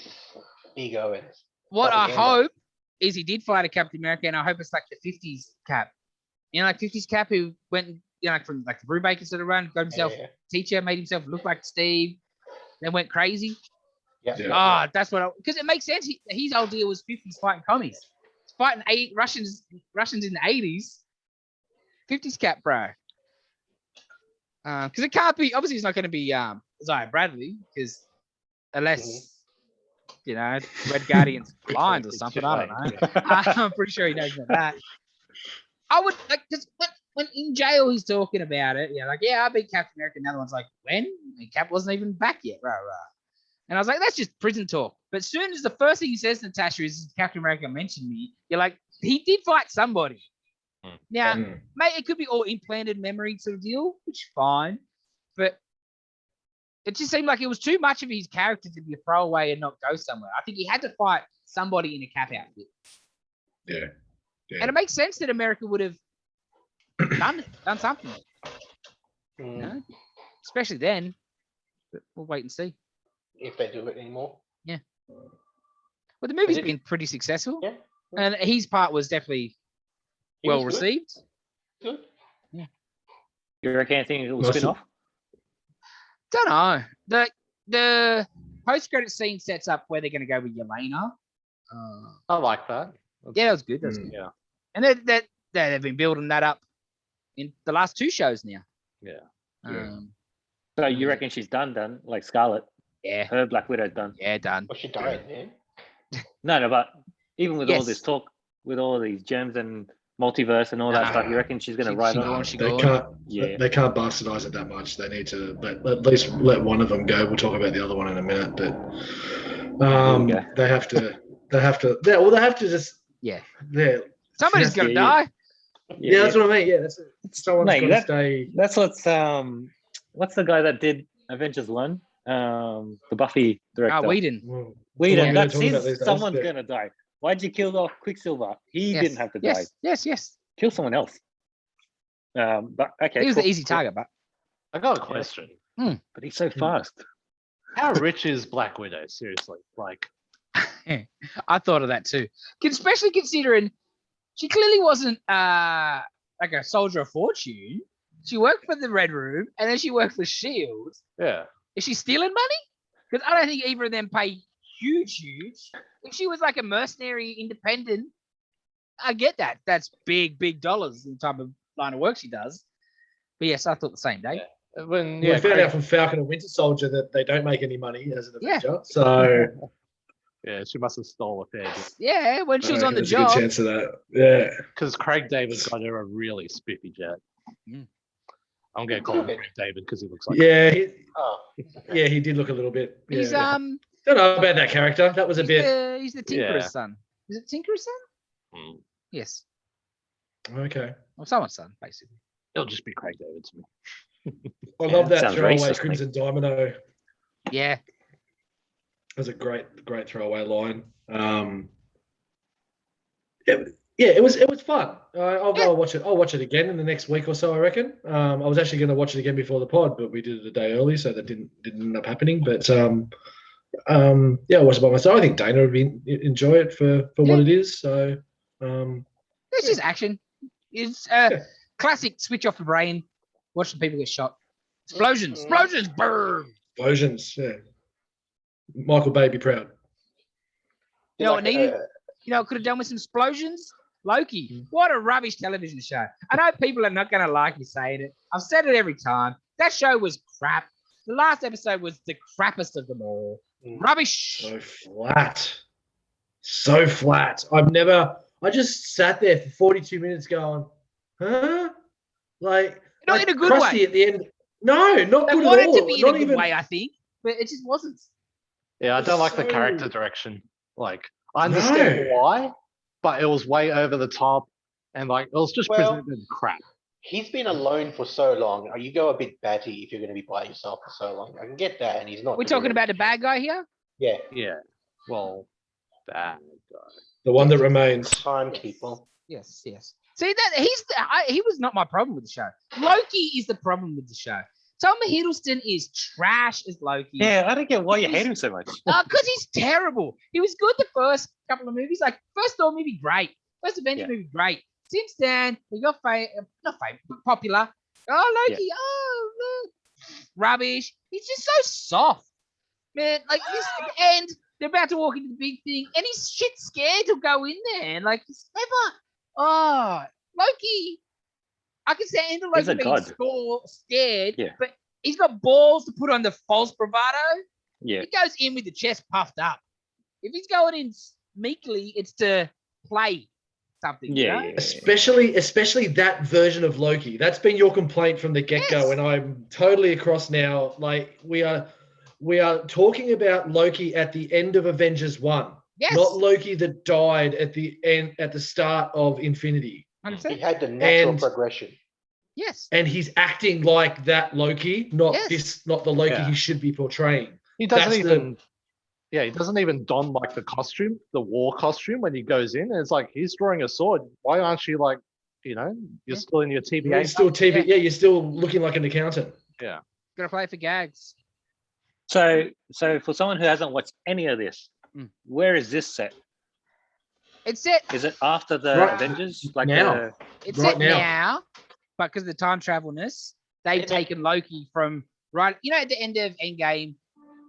ego and What I propaganda? hope is he did fight a Captain America, and I hope it's like the 50s Cap. Like 50s Cap who went, like from like the Brubaker sort of run, got himself teacher, made himself look like Steve, then went crazy. Yeah. That's what because it makes sense. His whole deal was 50s fighting commies, fighting Russians in the 80s. 50s Cap, bro. Because it can't be. Obviously, it's not going to be Isaiah Bradley, because unless Red Guardian's blind or something, I don't know. I'm pretty sure he knows about that. I would like because when in jail he's talking about it. I beat Captain America. And the other one's like, when? And Cap wasn't even back yet. Rah. And I was like, that's just prison talk. But as soon as the first thing he says to Natasha is Captain America mentioned me, you're like, he did fight somebody. Now, mate, it could be all implanted memory sort of deal, which is fine. But it just seemed like it was too much of his character to be a throwaway and not go somewhere. I think he had to fight somebody in a Cap outfit. Yeah. And it makes sense that America would have done something. Especially then. But we'll wait and see. If they do it anymore. Yeah. Well, the movie's been pretty successful. Yeah. And his part was definitely well received. Good. Yeah. You reckon anything it will spin off? Don't know. The post-credit scene sets up where they're going to go with Yelena. I like that. Yeah, that was good. Yeah. And they've been building that up in the last 2 shows now. Yeah. So you reckon she's done? Like Scarlet? Yeah. Her Black Widow's done. Yeah, done. Well, she died, man. No, but even with all this talk, with all these gems and multiverse and all that stuff, you reckon she's going to ride on? They can't bastardize it that much. They need to at least let one of them go. We'll talk about the other one in a minute, but they have to just Somebody's going to die. Yeah, that's what I mean. Yeah, someone's going to stay. That's what's the guy that did Avengers 1? The Buffy director. Whedon. That's someone's going to die. Why'd you kill off Quicksilver? He didn't have to die. Yes. Kill someone else. But okay. He was the easy target, but I got a question. But he's so fast. How rich is Black Widow? Seriously, like. I thought of that too, especially considering she clearly wasn't like a soldier of fortune. She worked for the Red Room and then she worked for S.H.I.E.L.D. Yeah. Is she stealing money? Because I don't think either of them pay huge. If she was like a mercenary independent, I get that. That's big dollars in the type of line of work she does. But yes, I thought the same day. Yeah. We found out from Falcon and Winter Soldier that they don't make any money as an Avenger. So yeah, she must have stole a fair bit. Yeah, when she was on the job. There's a good chance of that. Yeah. Because Craig David got her a really spiffy jet. I'm going to call him Craig David because he looks like. Yeah, he did look a little bit. Yeah. He's don't know about that character. That was a bit. He's the Tinkerer's son. Is it Tinkerer's son? Yes. Okay. Well, someone's son, basically. It'll just be Craig David to me. I love that throwaway Crimson Domino. Yeah. That was a great throwaway line. It was fun. I'll go watch it. I'll watch it again in the next week or so, I reckon. I was actually going to watch it again before the pod, but we did it a day early, so that didn't end up happening. But I watched it by myself. I think Dana would enjoy it for what it is. So it's just action. It's classic switch off the brain, watching people get shot. Explosions, burn. Explosions, yeah. Michael Bay, be proud. You know what needed? You know, could have done with some explosions. Loki, what a rubbish television show. I know people are not going to like me saying it. I've said it every time. That show was crap. The last episode was the crappest of them all. Rubbish. So flat. I just sat there for 42 minutes going, huh? Like, not in a good Krusty way. At the end. No, not They good at wanted all. to be in Not a good even. way, I think, but it just wasn't. Yeah, I don't like the So- character direction. Like, I understand No. why, but it was way over the top, and like it was just Well- presented crap. He's been alone for so long. You go a bit batty if you're going to be by yourself for so long. I can get that, and he's not. We're doing talking it. about the bad guy here. Yeah, Yeah. Well, bad guy. The one that remains. timekeeper. Yes. See that he was not my problem with the show. Loki is the problem with the show. Tom Hiddleston is trash as Loki. Yeah, I don't get why you hate him so much. Because he's terrible. He was good the first couple of movies. Like first Thor movie, great. First Avengers movie, great. Since then, he got not famous, but popular. Oh, Loki. Yeah. Oh, look. Rubbish. He's just so soft, man. Like this, and they're about to walk into the big thing, and he's shit scared to go in there. And like he's never. Oh, Loki. I can stand He's Loki a being god. scared, Yeah. but he's got balls to put on the false bravado. Yeah. He goes in with the chest puffed up. If he's going in meekly, it's to play something. you know? Yeah. Especially that version of Loki. That's been your complaint from the get-go, Yes. and I'm totally across now. Like we are talking about Loki at the end of Avengers 1. Yes. Not Loki that died at the end at the start of Infinity. 100%. He had the natural And- progression. Yes. And he's acting like that Loki, not Yes. not the Loki Yeah. he should be portraying. He doesn't That's even. Yeah, he doesn't even don like the costume, the war costume, when he goes in. And it's like he's drawing a sword. Why aren't you like, you're Yeah. still in your TBA? You're still TV. Yeah, you're still looking like an accountant. Gotta play for gags. So for someone who hasn't watched any of this, where is this set? It's set. Is it after the Right Avengers? Like now. It's Right set now. now, but because of the time travelness, they've taken Loki from right. At the end of Endgame,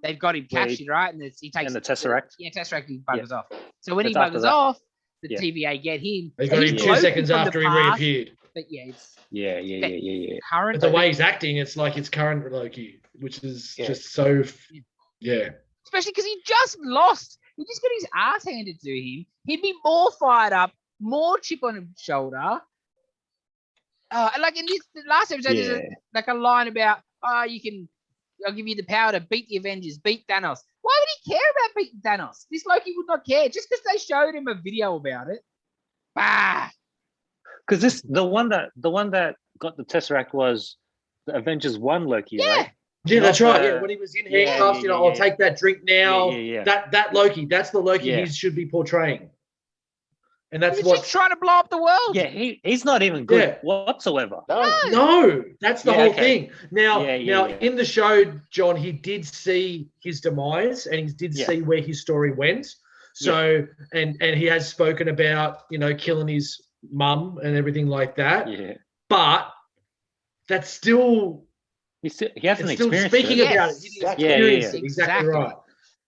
they've got him Where he- captured, right? And he takes and the Tesseract? Yeah, Tesseract. He buggers off. So when It's he after buggers that. off, the Yeah. TVA get him. They So got he's him Yeah. 2 Loki seconds from the after he past, reappeared. But yeah, it's Yeah. current. But the way he's acting, it's like it's current Loki, which is Yeah. just so. Yeah. Especially because he just lost. He just got his ass handed to him. He'd be more fired up, more chip on his shoulder. And like in this the last episode, there's like a line about, I'll give you the power to beat the Avengers, beat Thanos. Why would he care about beating Thanos? This Loki would not care just because they showed him a video about it. Bah. Because the one that got the Tesseract was the Avengers 1 Loki, Yeah. right? Yeah, that's Not right. the- Yeah, when he was in Yeah, handcuffs, yeah, I'll yeah. take that drink now. Yeah. That Loki, that's the Loki Yeah. he should be portraying. And that's He's what. just trying to blow up the world. Yeah, he's not even good Yeah. whatsoever. No, No, that's the Yeah, whole okay. thing. Now, Yeah. in the show, John, he did see his demise and he did Yeah. see where his story went. So, and he has spoken about, killing his mum and everything like that. Yeah. But that's still, He hasn't it's still experienced speaking it. about it. Yes. He didn't Exactly. experience Yeah. it. Exactly Exactly. right.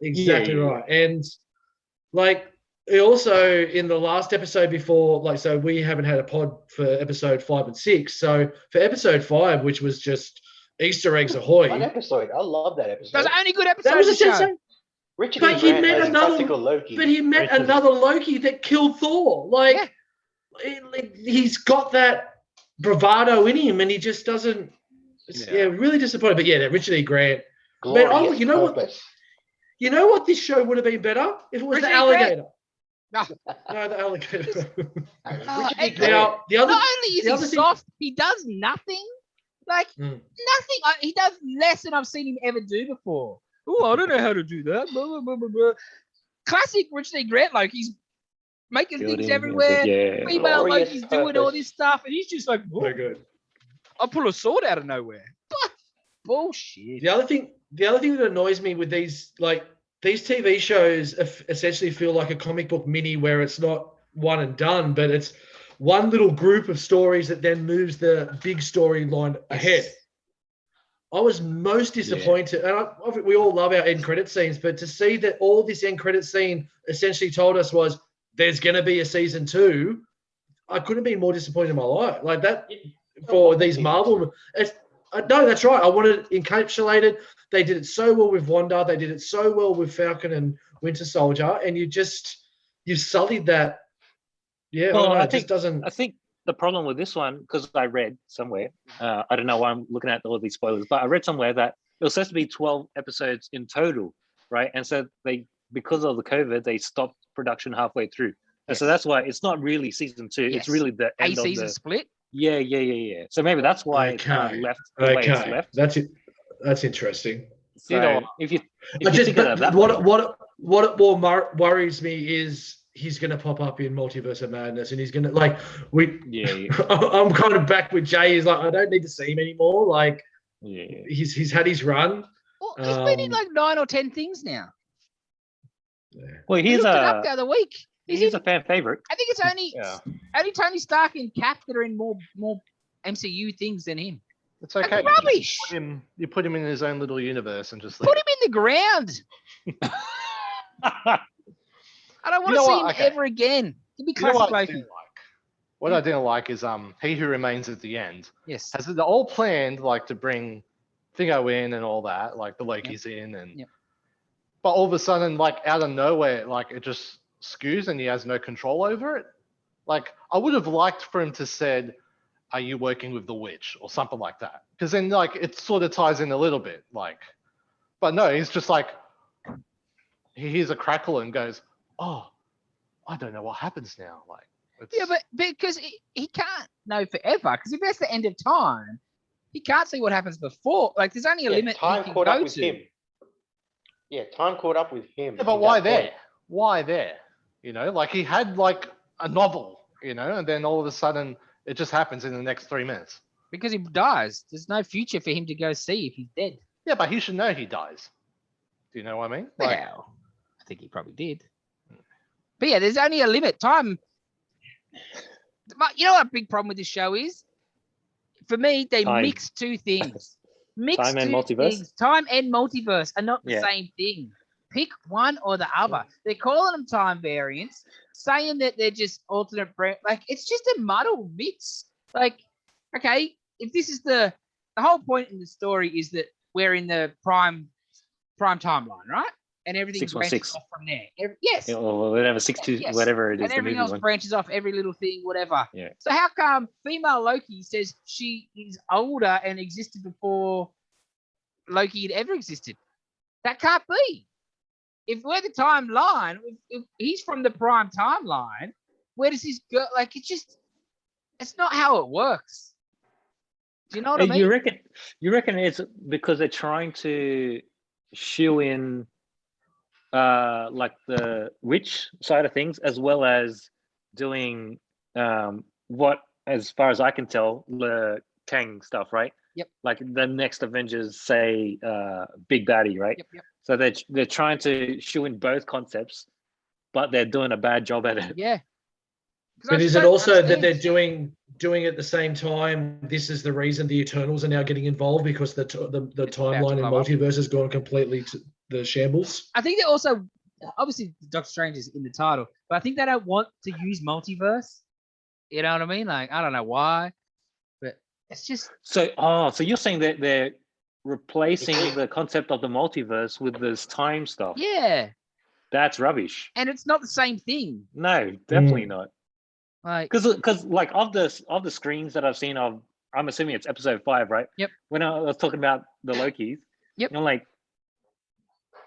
Exactly Yeah. right. And like, also in the last episode before, so we haven't had a pod for episode 5 and 6. So for episode 5, which was just Easter eggs ahoy. one episode. I love that episode. That was the only good episode That was of the show. essentially, Richard but E. he Grant met as another- classical Loki. but he met Richard. another Loki that killed Thor. Like, he's got that bravado in him, and he just doesn't. Really disappointed. But that Richard E. Grant. Man, Glorious you know what? purpose. You know what? This show would have been better if it was Richard the E. Grant. alligator. No. No, the alligator. Richard E. and- Grant. Now the other. Not only is the he other thing- soft, he does nothing. Like Mm. nothing. He does less than I've seen him ever do before. Oh, I don't know how to do that. Blah, blah, blah, blah, blah. Classic Richard E. Grant. Like he's making things Building, everywhere. Yeah. Female Glorious Loki's doing all purpose. this stuff, and he's just like, So good. I'll pull a sword out of nowhere. Bullshit. The other thing that annoys me with these TV shows essentially feel like a comic book mini where it's not one and done, but it's one little group of stories that then moves the big storyline ahead. I was most disappointed, and we all love our end credit scenes, but to see that all this end credit scene essentially told us was there's going to be a season 2, I couldn't have been more disappointed in my life. Like that for these Marvel. No, that's right. I wanted it encapsulated. They did it so well with Wanda. They did it so well with Falcon and Winter Soldier, and you sullied that. Yeah, Well, I don't know, I it think- just doesn't. I think the problem with this one, because I read somewhere, I don't know why I'm looking at all these spoilers, but I read somewhere that it was supposed to be 12 episodes in total, right? And so because of the COVID, they stopped production halfway through. And so that's why it's not really season 2. It's really the end of season the split. Yeah. So maybe that's why it's kind of left the way it's left. That's it. That's interesting. So if you what more worries me is he's going to pop up in Multiverse of Madness, and he's going to I'm kind of back with Jay. He's like, I don't need to see him anymore. Like, he's had his run. Well, he's been in like 9 or 10 things now. Yeah. Well, he's up the other week. He's a fan favorite. I think it's only Tony Stark and Cap that are in more MCU things than him. It's okay. That's rubbish. You put him in his own little universe and just put him in the ground. I don't want to see him ever again. Give me classic Loki. What I didn't like is He Who Remains at the end. Yes. Has it all planned like to bring Thingo in and all that, like the Loki's in and but all of a sudden, like out of nowhere, like it just skews and he has no control over it. Like I would have liked for him to said, "Are you working with the witch?" or something like that, because then like it sort of ties in a little bit. Like, but no, he's just like he hears a crackle and goes, "Oh, I don't know what happens now." Like, but because he can't know forever. Because if that's the end of time, he can't see what happens before. Like, there's only a limit. Time caught up with him. Yeah, time caught up with him. Yeah, but why there? Why there? You know, like he had like a novel, you know, and then all of a sudden it just happens in the next 3 minutes. Because he dies. There's no future for him to go see if he's dead. Yeah, but he should know he dies. Do you know what I mean? Like, well, I think he probably did. But yeah, there's only a limit. Time. You know what a big problem with this show is? For me, they mix two things. Time and multiverse? Time and multiverse are not the same thing. Pick one or the other. They're calling them time variants, saying that they're just alternate. Like, it's just a muddled mix. Like, okay, if this is the whole point in the story is that we're in the prime timeline, right? And everything branches off from there. Yes. Or whatever, 6-2, whatever it is. And everything else branches off, every little thing, whatever. Yeah. So how come female Loki says she is older and existed before Loki had ever existed? That can't be. If we're the timeline, if he's from the prime timeline, where does this go? Like, it's not how it works. Do you know what I mean? You reckon it's because they're trying to shoe in like the witch side of things, as well as doing what, as far as I can tell, the Kang stuff, right? Yep. Like the next Avengers, say, big baddie, right? Yep. So they're trying to shoe in both concepts, but they're doing a bad job at it. Yeah. But is it also that they're doing at the same time? This is the reason the Eternals are now getting involved, because the timeline and multiverse has gone completely to the shambles. I think they also, obviously, Doctor Strange is in the title, but I think they don't want to use multiverse. You know what I mean? Like, I don't know why, but it's just so you're saying that they're replacing the concept of the multiverse with this time stuff? Yeah, that's rubbish. And it's not the same thing. No, definitely not. Like, because like of the screens that I've seen of, I'm assuming it's episode 5, right? Yep. When I was talking about the Lokis, yep. I'm like,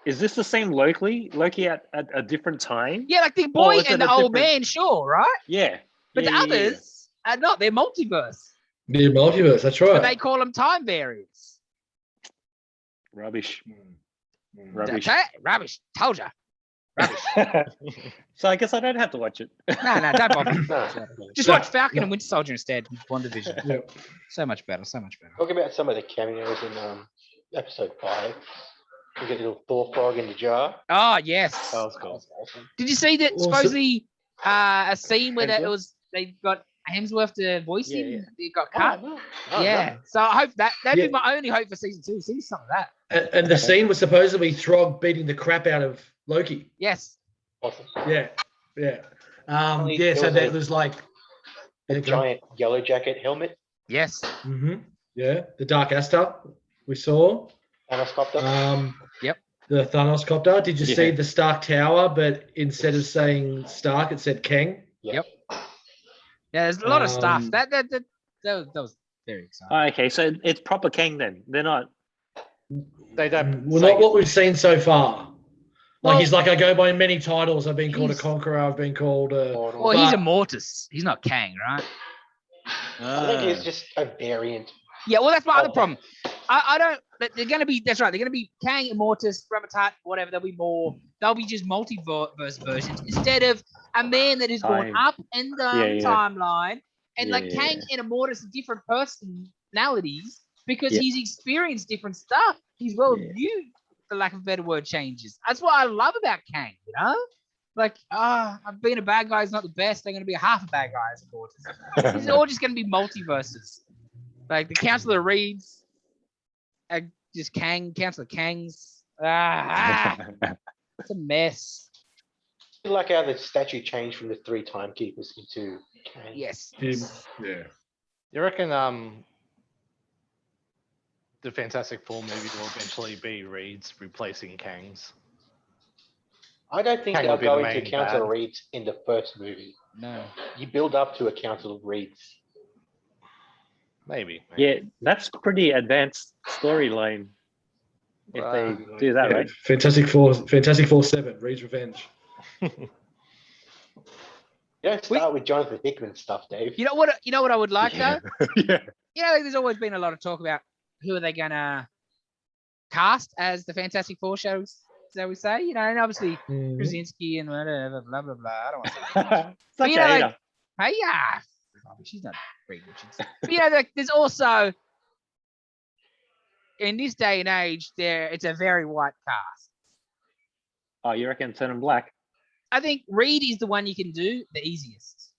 is this the same Loki at a different time? Yeah, like the boy and the old man, sure, right? Yeah. But the others are not. They're multiverse. They're multiverse, that's right. But they call them time variants. Rubbish. Rubbish. Told ya. Rubbish. So I guess I don't have to watch it. No, don't bother. Just watch Falcon and Winter Soldier instead. WandaVision. Yep. So much better. Talk about some of the cameos in episode 5. You get a little Thor frog in the jar. Oh, yes. That was cool. Awesome. Did you see that supposedly a scene where they got Hemsworth to voice him? Yeah. It got cut. No. So I hope that'd be my only hope for season 2. See some of that. And the scene was supposedly Throg beating the crap out of Loki. Yes. Awesome. Yeah. So that was like a giant yellow jacket helmet. Yes. Mm-hmm. Yeah. The Dark Astar we saw. Thanos copter. Yep. The Thanos copter. Did you see the Stark Tower? But instead of saying Stark, it said Kang. Yep. Yeah, there's a lot of stuff. That was very exciting. Okay, so it's proper Kang then. They're not. They don't. Well, not what we've seen so far. Like he's like, I go by many titles. I've been called a conqueror. I've been called a. Well, he's a Mortis. He's not Kang, right? I think he's just a variant. Yeah, well, that's my other problem. I don't. They're going to be. That's right. They're going to be Kang, Immortus, Ramatat, whatever. There'll be more. They'll be just multiverse versions instead of a man that has gone up in the timeline and Kang and Immortus are different personalities because he's experienced different stuff. He's well viewed, for lack of a better word, changes. That's what I love about Kang. You know, like being a bad guy is not the best. They're going to be a half a bad guy as Immortus. It's all just going to be multiverses. Like the Council of Reeds. Just Kang, Council of Kangs. It's a mess. I like how the statue changed from the 3 timekeepers into Kang. Yes. Yeah. You reckon the Fantastic Four movie will eventually be Reeds replacing Kangs? I don't think Kang they'll will be go the into main Council of bad. Reeds in the first movie. No. You build up to a Council of Reeds. Maybe. Yeah, that's pretty advanced storyline. If they do that, right? Fantastic Four 7, Reed's Revenge. You don't start with Jonathan Hickman stuff, Dave. You know what I would like though? Yeah. You know, there's always been a lot of talk about who are they gonna cast as the Fantastic Four shows, shall we say? You know, and obviously Krasinski and whatever, blah blah blah. I don't want to say Such a hater. Hey, yeah, she's not Reed Richards. But you know, there's also in this day and age, it's a very white cast. Oh, you reckon turn them black? I think Reed is the one you can do the easiest.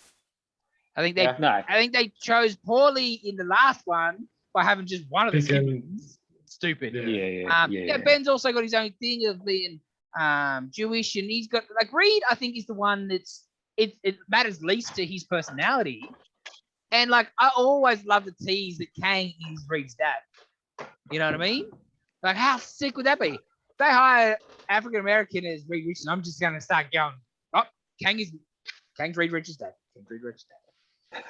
I think they No. I think they chose poorly in the last one by having just one of the siblings. Stupid. Yeah. Ben's also got his own thing of being Jewish, and he's got like Reed. I think is the one that's it matters least to his personality. And like I always love the tease that Kang is Reed's dad. You know what I mean? Like how sick would that be? If they hire African American as Reed Richards, I'm just gonna start going, Kang's Reed Richards' dad. Kang's Reed Richards' dad.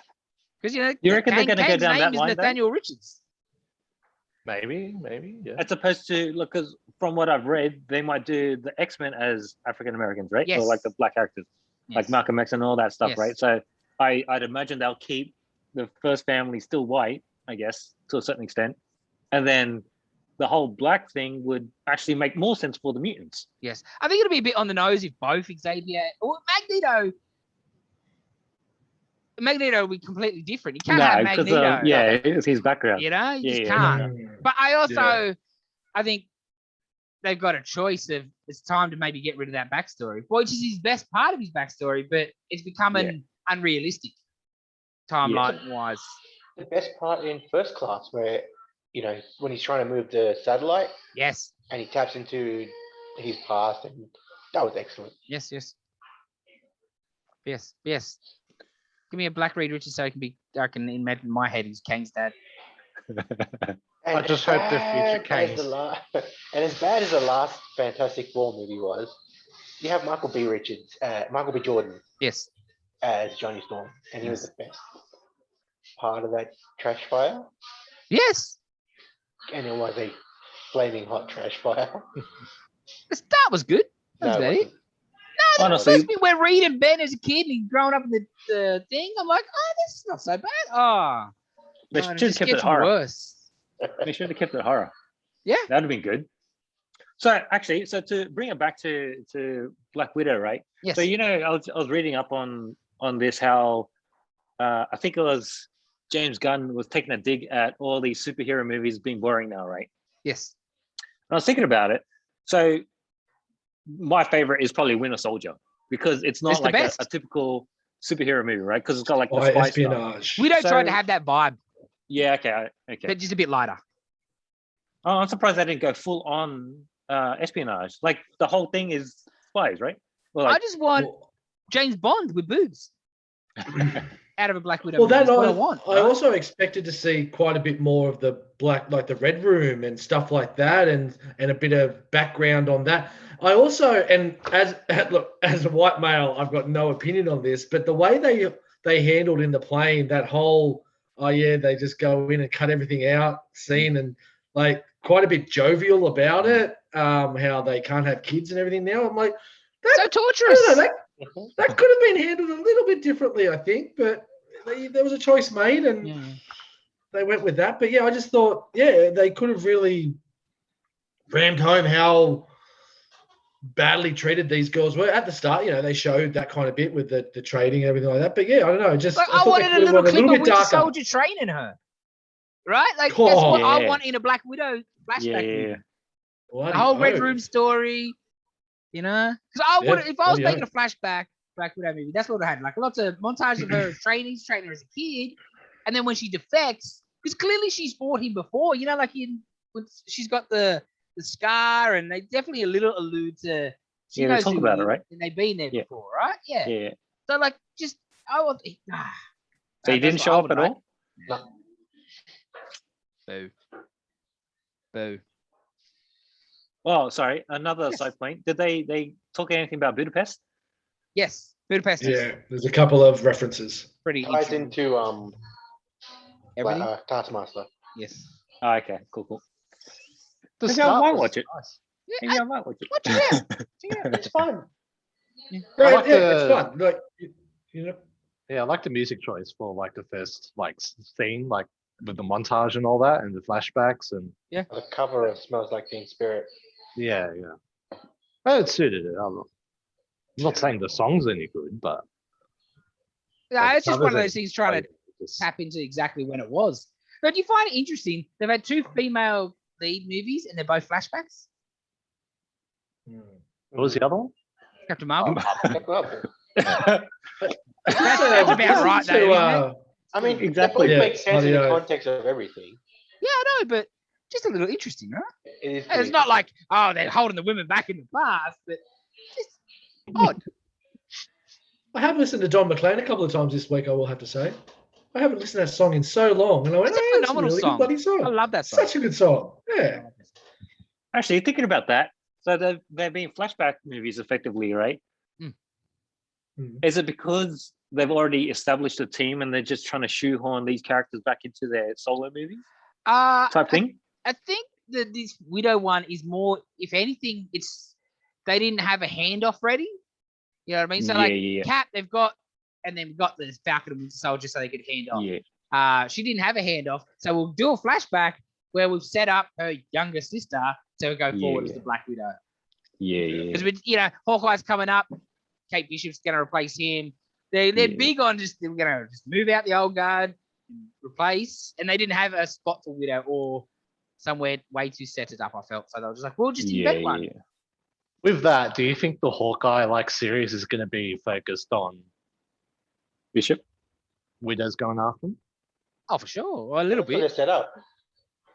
Because you know, you reckon they're gonna go down that line? Nathaniel Richards. Maybe, yeah. As opposed to look, because from what I've read, they might do the X-Men as African Americans, right? Yes. Or like the black actors, like Malcolm X and all that stuff, right? So I'd imagine they'll keep the first family still white, I guess, to a certain extent. And then the whole black thing would actually make more sense for the mutants. Yes. I think it'll be a bit on the nose if both Xavier or Magneto will be completely different. You can't have Magneto. It's his background. You know, you just can't. But I also, I think they've got a choice of it's time to maybe get rid of that backstory, which is his best part of his backstory, but it's becoming unrealistic timeline-wise. The best part in First Class where, you know, when he's trying to move the satellite. Yes. And he taps into his past, and that was excellent. Yes. Give me a black Reed Richards so I can imagine in my head he's Kang's dad. I just hope the future Kangs. And as bad as the last Fantastic Four movie was, you have Michael B. Jordan. Yes. As Johnny Storm, and he was the best part of that trash fire. Yes. And it was a flaming hot trash fire. The start was good. That was it. No, honestly, supposed to be where Reed and Ben as a kid and he's growing up in the thing. I'm like, this is not so bad. Oh, they should have kept it horror. Worse. They should have kept it horror. Yeah, that'd have been good. So actually, to bring it back to Black Widow, right? Yes. So you know, I was reading up on this how I think it was James Gunn was taking a dig at all these superhero movies being boring now, right? Yes. And I was thinking about it. So my favorite is probably Winter Soldier because it's not like a typical superhero movie, right? Because it's got like the spy espionage. Stuff. We don't try to have that vibe. Yeah, okay. But just a bit lighter. Oh, I'm surprised they didn't go full on espionage. Like the whole thing is spies, right? Like, I just want James Bond with boobs out of a Black Widow. Well, that's what I want. I also expected to see quite a bit more of the black, like the Red Room and stuff like that, and a bit of background on that. I also, and as a white male, I've got no opinion on this, but the way they they handled in the plane that whole, oh yeah, they just go in and cut everything out scene, and like quite a bit jovial about it. How they can't have kids and everything now. I'm like, so torturous. I don't know, that could have been handled a little bit differently, I think, but there was a choice made, and they went with that. But yeah, I just thought, yeah, they could have really rammed home how badly treated these girls were at the start. You know, they showed that kind of bit with the trading and everything like that. But yeah, I don't know. Just like, I wanted a little clip of Winter Soldier training her, right? Like that's what I want in a Black Widow flashback movie. The whole Red Room story, you know. Because I would, if I was making a flashback Black Widow movie, that's what I had. Like lots of montages of her training her as a kid, and then when she defects, because clearly she's fought him before. You know, like she's got the scar, and they definitely a little allude to. She knows talk about it, right? And they've been there before, right? Yeah. Yeah. So like, just I want. So he didn't show up at all. No. Boo. Boo. Well, sorry. Another side point. Did they talk anything about Budapest? Yes, Budapest. Yeah, there's a couple of references. Pretty ties into everything. Taskmaster. Yes. Oh, okay. Cool. Maybe I might watch it. Nice. Maybe I might watch it. Watch it. It's fun. Right, it's fun. Like, you know. Yeah, I like the music choice for like the first like scene, like with the montage and all that, and the flashbacks and The cover of Smells Like Teen Spirit. yeah. Well, it suited it. I'm not saying the song's any good, but Yeah, it's just one of those things trying to tap into exactly when it was. But do you find it interesting? They've had 2 female lead movies, and they're both flashbacks. What was the other one? Captain Marvel. That's about right, though, isn't it? I mean, exactly. It makes sense in the context of everything. Yeah, I know, but just a little interesting, right? It is. And it's not like, oh, they're holding the women back in the past, but just odd. I have listened to John McClane a couple of times this week, I will have to say. I haven't listened to that song in so long, and I went, It's a phenomenal really song. good bloody song. I love that song. Such a good song. Yeah. Actually, thinking about that, so they've been flashback movies effectively, right? Is it because they've already established a team and they're just trying to shoehorn these characters back into their solo movies? Type thing? I think that this Widow one is more, if anything, it's they didn't have a handoff ready. You know what I mean? So Cap, they've got, and then we've got the Falcon and Winter Soldier so they could hand off. Yeah. She didn't have a handoff, so we'll do a flashback where we've set up her younger sister to go forward as the Black Widow. Yeah. Because Hawkeye's coming up, Kate Bishop's going to replace him. They're big on they're going to just move out the old guard, and replace, and they didn't have a spot for Widow or somewhere way to set it up. I felt so they were just like, we'll just invent one. Yeah. With that, do you think the Hawkeye like series is going to be focused on Bishop? Widow's going after them? Oh, for sure. Well, a little bit. It's set up.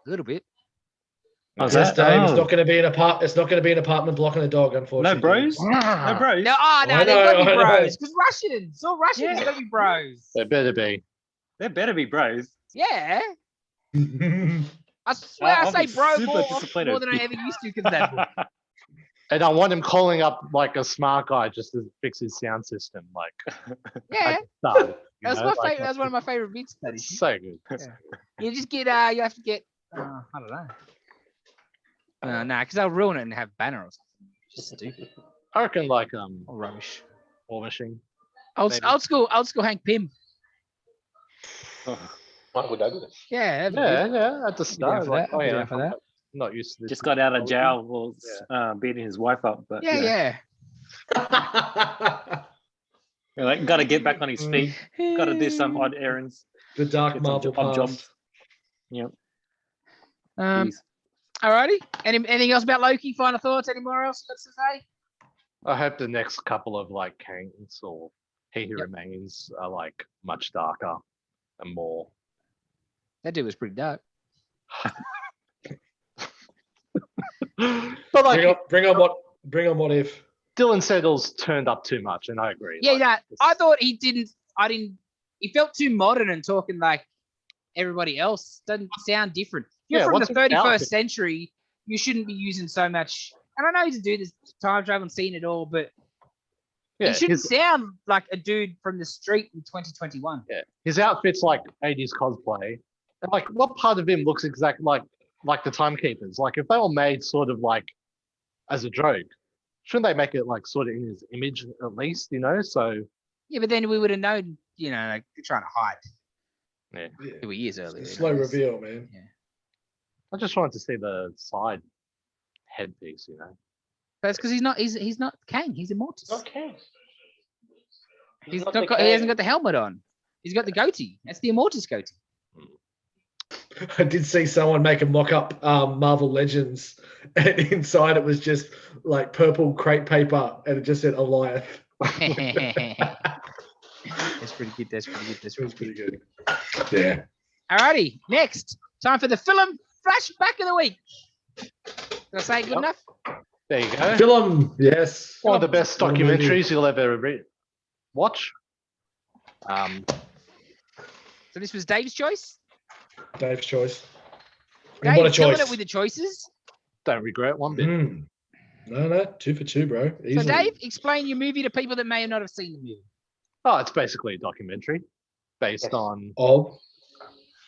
A little bit. Yes, Dave, it's not going to be an apartment block and a dog, unfortunately. No bros? No bros? No, they've got to be bros. Because Russians, all Russians got to be bros. They better be. They better be bros. Yeah. I swear I say bro more than I ever used to because that. And I want him calling up like a smart guy just to fix his sound system. Like, yeah, that was my favorite. That was one of my favorite bits. So good. Yeah. You just get. You have to get. I don't know. Nah, because they'll ruin it and have banner or something. Just stupid. I reckon like or rubbish. War Machine. Old school Hank Pym. Michael Douglas. Yeah. At the start. Like, for that. Not used to this. Just got out of jail while beating his wife up. But yeah. Like, got to get back on his feet. Got to do some odd errands. The dark Marvel jobs. Yep. Alrighty. Anything else about Loki? Final thoughts? Any more else to say? I hope the next couple of like Kangs or He Who Remains are like much darker and more. That dude was pretty dark. But like, bring on what if Dylan Settles turned up too much, and I agree. Yeah, I thought he didn't. He felt too modern and talking like everybody else. Doesn't sound different. If you're from the 31st century, you shouldn't be using so much. And I know he's a dude that's time travel and seen it all, but He shouldn't sound like a dude from the street in 2021. Yeah, his outfit's like 80s cosplay. And like, what part of him looks exactly like the Timekeepers? Like, if they were made sort of like as a joke, shouldn't they make it like sort of in his image at least? So yeah, but then we would have known. Like they're trying to hide. Yeah, 2 years earlier. Slow reveal, man. Yeah. I just wanted to see the side headpiece. But it's because he's not Kang. He's Immortus. Not Kang. He hasn't got the helmet on. He's got the goatee. That's the Immortus goatee. I did see someone make a mock-up Marvel Legends, and inside it was just like purple crepe paper, and it just said Goliath. That's pretty good. That's pretty good. Yeah. Alrighty, next. Time for the film flashback of the week. Did I say it good enough? There you go. Film, yes. One of the best documentaries you'll ever watch. So this was Dave's choice? Dave's choice. Dave, what a choice. It with the choices. Don't regret one bit. No, 2 for 2, bro. Easily. So Dave, explain your movie to people that may not have seen the movie. Oh, it's basically a documentary based on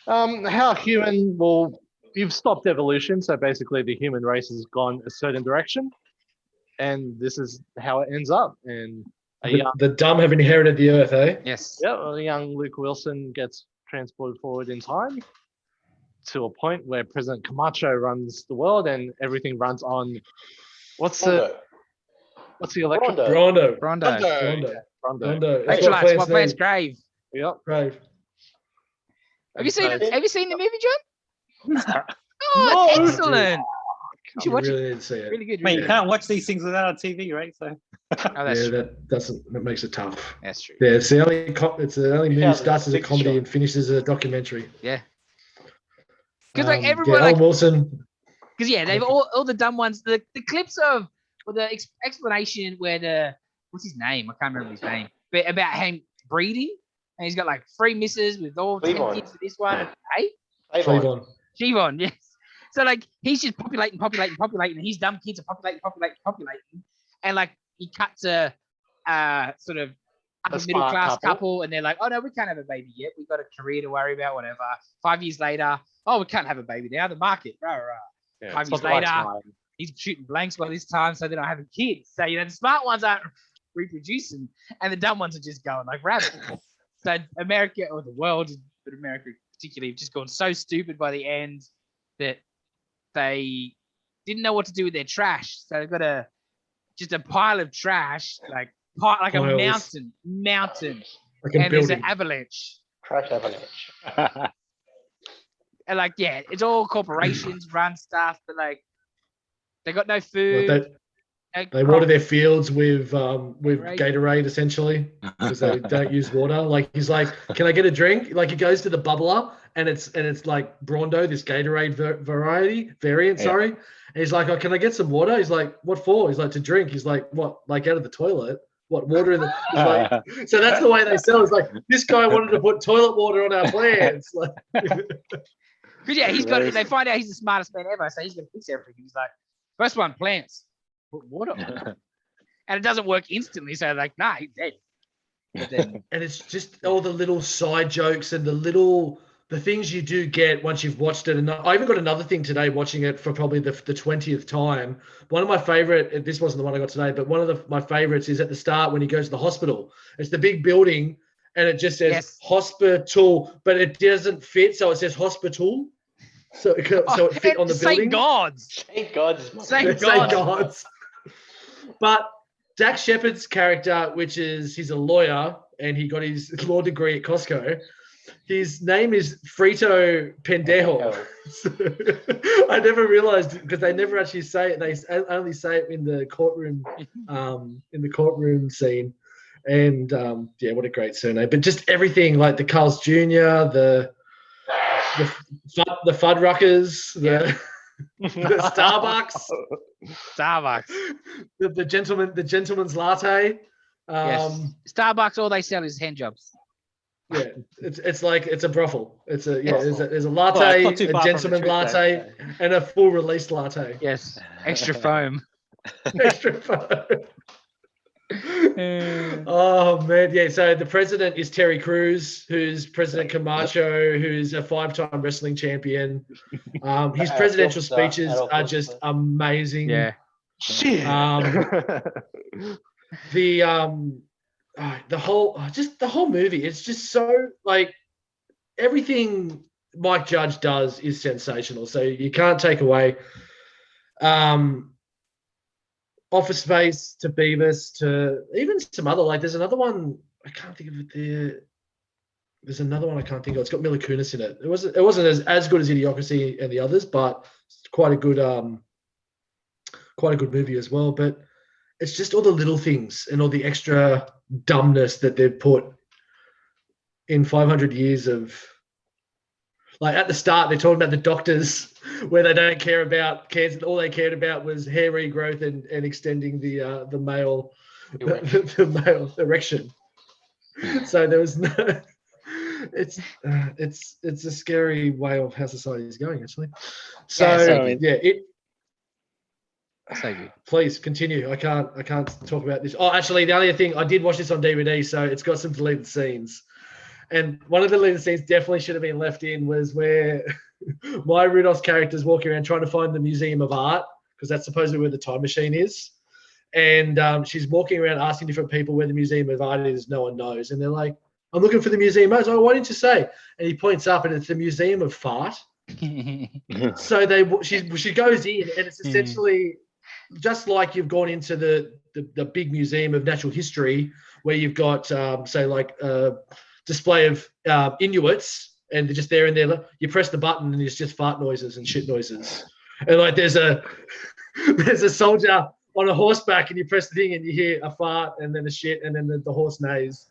how you've stopped evolution. So basically the human race has gone a certain direction, and this is how it ends up. And the dumb have inherited the earth, eh? Yes. Yeah, a young Luke Wilson gets transported forward in time to a point where President Camacho runs the world, and everything runs on what's the electric Rondo. Electrolytes. What plays Grave? Yep. Grave. Have you seen the movie, John? No. Excellent. You should watch really it. Need to see it. Really good. Mate, you can't watch these things without a TV, right? So. That makes it tough. That's true. Yeah, it's the only movie starts as a comedy and finishes as a documentary. Yeah. Because everyone Alan Wilson. Because they've all the dumb ones. The clips of the explanation where what's his name? I can't remember his name. But about him breeding, and he's got like 3 misses with all 10 kids for this one. Hey, Siobhan, yes. So like he's just populating, and his dumb kids are populating, and like he cuts a sort of upper middle class couple, and they're like, oh no, we can't have a baby yet. We've got a career to worry about, whatever. 5 years later, oh, we can't have a baby now. The market, rah. Yeah, 5 years later, he's shooting blanks by this time, so they're not having kids. So the smart ones aren't reproducing, and the dumb ones are just going like rabbits. So America, or the world, but America particularly, have just gone so stupid by the end that they didn't know what to do with their trash. So they've got just a pile of trash, like a mountain, and there's an avalanche. Trash avalanche. And it's all corporations run stuff, but they got no food. They water their fields with Gatorade essentially, because they don't use water. Like he's like, can I get a drink? Like he goes to the bubbler, and it's like Brondo, this Gatorade variant. Sorry, and he's like, oh, can I get some water? He's like, what for? He's like, to drink. He's like, what? Like out of the toilet? What, water in the? He's like, so that's the way they sell. It's like, this guy wanted to put toilet water on our plants. Like, he's got. They find out he's the smartest man ever, so he's gonna fix everything. He's like, first one, plants. Put water on. And it doesn't work instantly, so like, nah, he's dead. And it's just all the little side jokes and the things you do get once you've watched it. And I even got another thing today watching it for probably the 20th time. One of my favorite, this wasn't the one I got today, but one of my favorites is at the start when he goes to the hospital. It's the big building and it just says hospital, but it doesn't fit, so it says hospital. So it fit on the building. Saint Gods. Saint Gods. But Dax Shepard's character, which is he's a lawyer and he got his law degree at Costco. His name is Frito Pendejo. I never realized because they never actually say it. They only say it in the courtroom scene. And what a great surname. But just everything like the Carl's Jr., the Fuddruckers, the Starbucks, the gentleman's latte. Starbucks, all they sell is hand jobs. Yeah, it's like it's a brothel. There's a latte, a gentleman latte, and a full release latte. Yes, extra foam. Extra foam. Oh man, yeah. So the president is Terry Crews, who's President Camacho, who's a 5-time wrestling champion. His presidential speeches are just amazing. Yeah. Shit. The whole movie. It's just so like everything Mike Judge does is sensational. So you can't take away. Office Space to Beavis to even some other, like there's another one I can't think of it. There's another one I can't think of. It's got Mila Kunis in it. It wasn't as good as Idiocracy and the others, but it's quite a good movie as well. But it's just all the little things and all the extra dumbness that they've put in 500 years of. Like at the start, they're talking about the doctors where they don't care about cancer. All they cared about was hair regrowth and extending the male erection. So there was no. It's a scary way of how society is going, actually. So please continue. I can't talk about this. Oh, actually, the only thing I did watch this on DVD, so it's got some deleted scenes. And one of the deleted scenes definitely should have been left in was where Maya Rudolph's character is walking around trying to find the Museum of Art, because that's supposedly where the time machine is. And she's walking around asking different people where the Museum of Art is. No one knows. And they're like, I'm looking for the Museum of Art. Oh, why didn't you say? And he points up and it's the Museum of Fart. So she goes in and it's essentially just like you've gone into the big Museum of Natural History where you've got, say, like display of Inuits, and they're just there and there. You press the button and it's just fart noises and shit noises. And like there's a soldier on a horseback and you press the thing and you hear a fart and then a shit and then the horse neighs.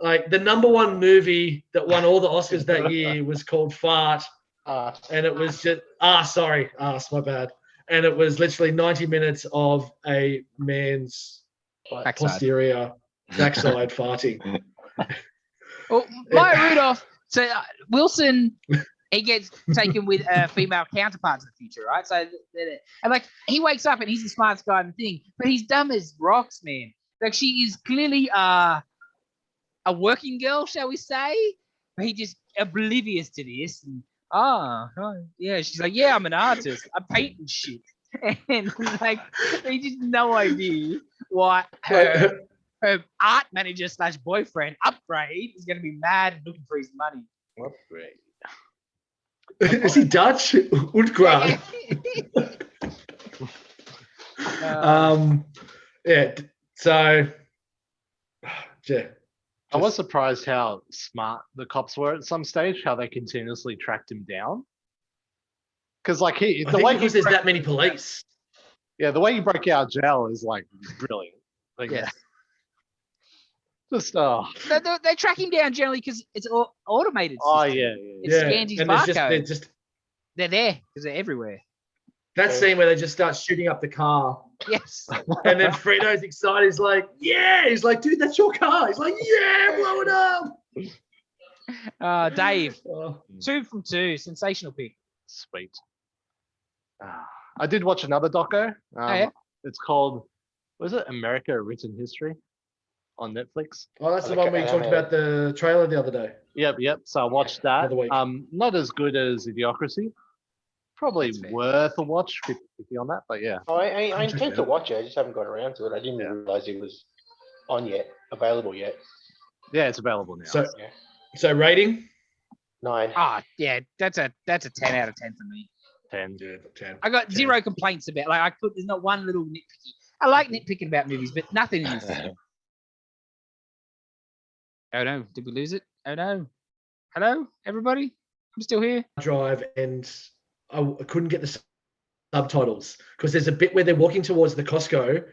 Like the number one movie that won all the Oscars that year was called Fart. And it was just my bad. And it was literally 90 minutes of a man's posterior backside farting. Well, Maya Rudolph, so Wilson, he gets taken with a female counterpart in the future, right? So, and like he wakes up and he's the smartest guy in the thing, but he's dumb as rocks, man. Like she is clearly a working girl, shall we say? But he just oblivious to this. And, yeah, she's like, yeah, I'm an artist. I'm painting shit, and like he just no idea what her art manager / boyfriend Upgrade is going to be mad and looking for his money. Upgrade. Is he Dutch? Utgrad. Yeah. So, yeah. I was surprised how smart the cops were at some stage, how they continuously tracked him down. Because like because there's that many police. Yeah, the way he broke out of jail is like brilliant. Like, yeah. Just they track him down generally because it's all automated. Oh system. yeah. It scans his barcode. They're there because they're everywhere. That scene where they just start shooting up the car. Yes. And then Frito's excited. He's like, yeah. He's like, dude, that's your car. He's like, yeah, blow it up. Dave, 2 from 2, sensational pick. Sweet. I did watch another doco. It's called, was it America: A Written History on Netflix? Oh, that's the one where you talked about the trailer the other day. Yep. So I watched that. Not as good as Idiocracy. Probably worth a watch, 50 on that, but yeah. Oh, I intend to watch it. I just haven't got around to it. I didn't realize it was available yet. Yeah, it's available now. So rating? 9. Yeah, that's a 10 out of 10 for me. 10. 10. I got 0 complaints about. Like there's not one little nitpicky. I like nitpicking about movies, but nothing in this. Oh no, did we lose it? Oh no. Hello, everybody? I'm still here. Drive and I couldn't get the subtitles because there's a bit where they're walking towards the Costco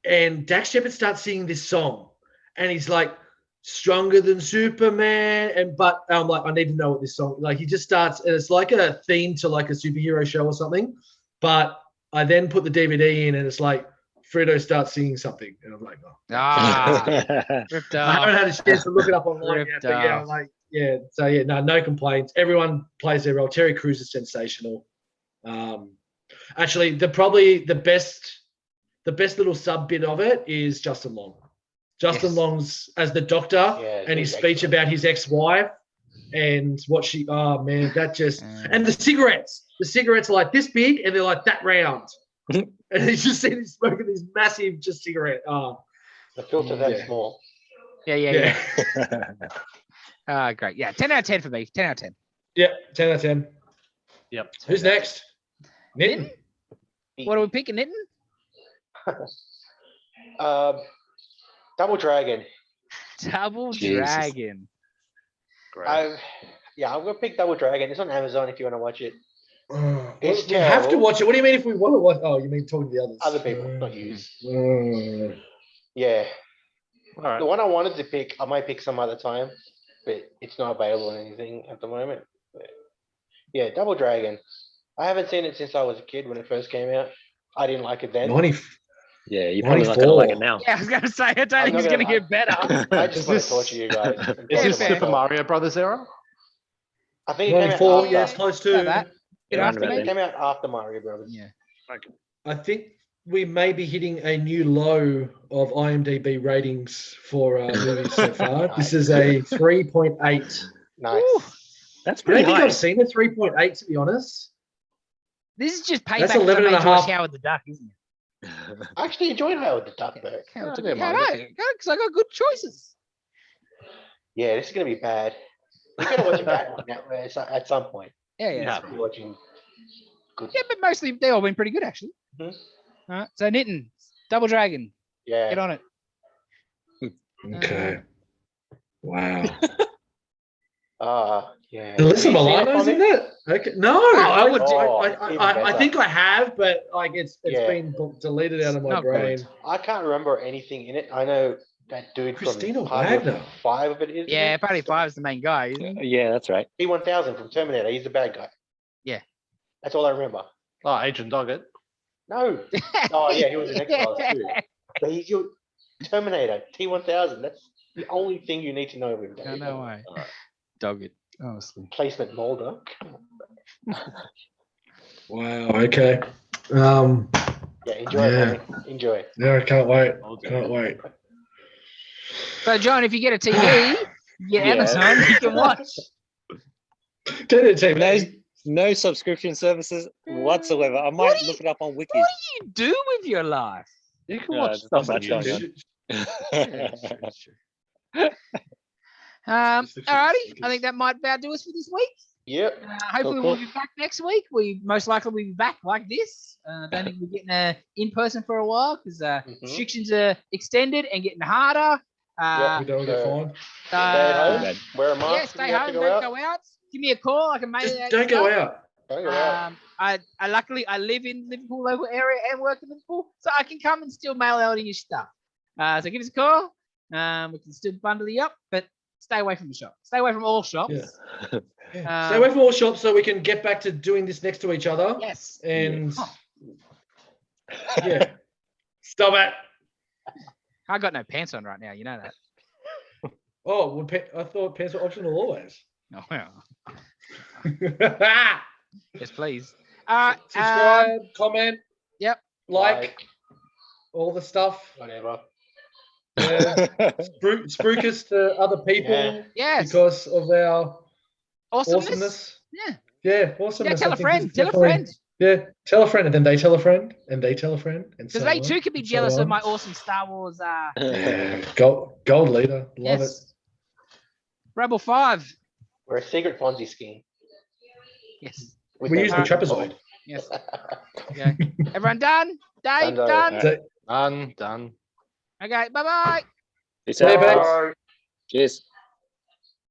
and Dax Shepard starts singing this song and he's like, stronger than Superman. But I'm like, I need to know what this song, like he just starts and it's like a theme to like a superhero show or something. But I then put the DVD in and it's like, Fredo starts singing something. And I'm like, ripped I haven't had a chance to look it up online yet. But yeah, I'm like, no complaints. Everyone plays their role. Terry Crews is sensational. Actually, probably the best the best little sub bit of it is Justin Long. Justin Yes. Long's as the doctor Yeah, and his he's speech excellent. about his ex-wife and what she. Oh man, that just and the cigarettes. The cigarettes are like this big and they're like that round. And you just see him smoking this massive just cigarette. Oh, The filter that Yeah. small. Yeah. Great. Yeah, 10 out of 10 for me. 10 out of 10. Yeah, 10 out of 10. Yep. Who's next? Nitin. Nitin? What are we picking, Nitin? Double Dragon. Double Jesus. Dragon. Great. I'm gonna pick Double Dragon. It's on Amazon if you want to watch it. It's We have to terrible. watch it. What do you mean if we want to watch? Oh, you mean talking to the others? Other people, not you. Mm. Yeah. All right. The one I wanted to pick, I might pick some other time, but it's not available or anything at the moment. But yeah, Double Dragon. I haven't seen it since I was a kid when it first came out. I didn't like it then. 90. Yeah, you're probably not going to like it 94. now. Yeah, I was going to say, I don't I'm think not it's going to gonna- get better. I Is just want this- to torture you guys. Is Yeah, this fair. Super Mario Brothers era? I think it came out 94, after. yes, close Know to. that. Bit Around after about It maybe? came out after Mario Brothers. Yeah. I think we may be hitting a new low of IMDb ratings for movies so far. This is a 3.8. Nice. Ooh. That's I pretty don't think high. I've seen a 3.8 to be honest. This is just payback That's because I 11 and made a you watch half. Howard the Duck, isn't it? I actually enjoyed Howard the Duck though. Howard the I didn't Duck. mind Yeah, because I got good choices. Yeah, this is gonna be bad. We gotta watch it back now, at some point. Yeah. Yeah. We're watching good. Yeah, but mostly they all been pretty good actually. Mhm. All right, so Nitin, Double Dragon, Yeah. get on it. Okay. Wow. Yeah. Alyssa Have you seen it, Milano's Tommy? in it? Okay. No, Oh, even I better. think I have, but like it's Yeah. been deleted out of my Not brain. good. I can't remember anything in it. I know that dude Christina from Party of Wagner. 5 of it is. Yeah, Party 5 is the main guy, isn't he? Yeah, that's right. T-1000 from Terminator. He's the bad guy. Yeah. That's all I remember. Oh, Agent Doggett. No. Oh yeah, he was in X-Files too. But he's your Terminator T-1000. That's the only thing you need to know of him. No, no way. Dog it, honestly. Placement Mulder. Wow. Okay. Yeah, enjoy Yeah. it, Tommy. Enjoy. No, I can't wait. I'll do Can't it. wait. So, John, if you get a TV, you get Yeah. Amazon, you can watch. Turn it to No, me. no subscription services whatsoever. I What might do look it up on Wiki. What do you do with your life? You can No, watch there's not stuff on much going YouTube. Alrighty, I think that might about do us for this week. Yep. Hopefully Cool, we'll cool. be back next week. We most likely will be back like this. I don't think we're getting in person for a while because restrictions are extended and getting harder. We don't get fined. Stay at home. bad. Wear a mask. Yeah, if stay you have home. to Don't go out. Give me a call. I can make Just that don't go stuff. out. Don't go out. I luckily I live in Liverpool local area and work in Liverpool, so I can come and still mail out your stuff. So give us a call. We can still bundle you up, but stay away from the shop. Stay away from all shops. Yeah. Stay away from all shops so we can get back to doing this next to each other. Yes. And Oh. yeah. Stop it. I got no pants on right now. You know that. Oh, well, I thought pants were optional always. Oh, well. Yes, please. Subscribe, comment. Yep. Like all the stuff. Whatever. Yeah. Spruik us to other people Yeah. Yes. because of our Awesomeness. awesomeness. Yeah. Yeah, Yeah. awesomeness. Tell I a think friend. is Tell a definitely- friend. Yeah, tell a friend, and then they tell a friend, and they tell a friend, and Because so they on, too could be and so jealous of on. my awesome Star Wars. Yeah, gold leader, love it. Yes. Rebel 5. We're a secret Ponzi scheme. Yes. with We no use the money. trapezoid. Yes. Okay. Everyone done? Dave, Done. done? So- Done. Okay. Bye bye. Peace See you, out. Bex. Bye. Cheers.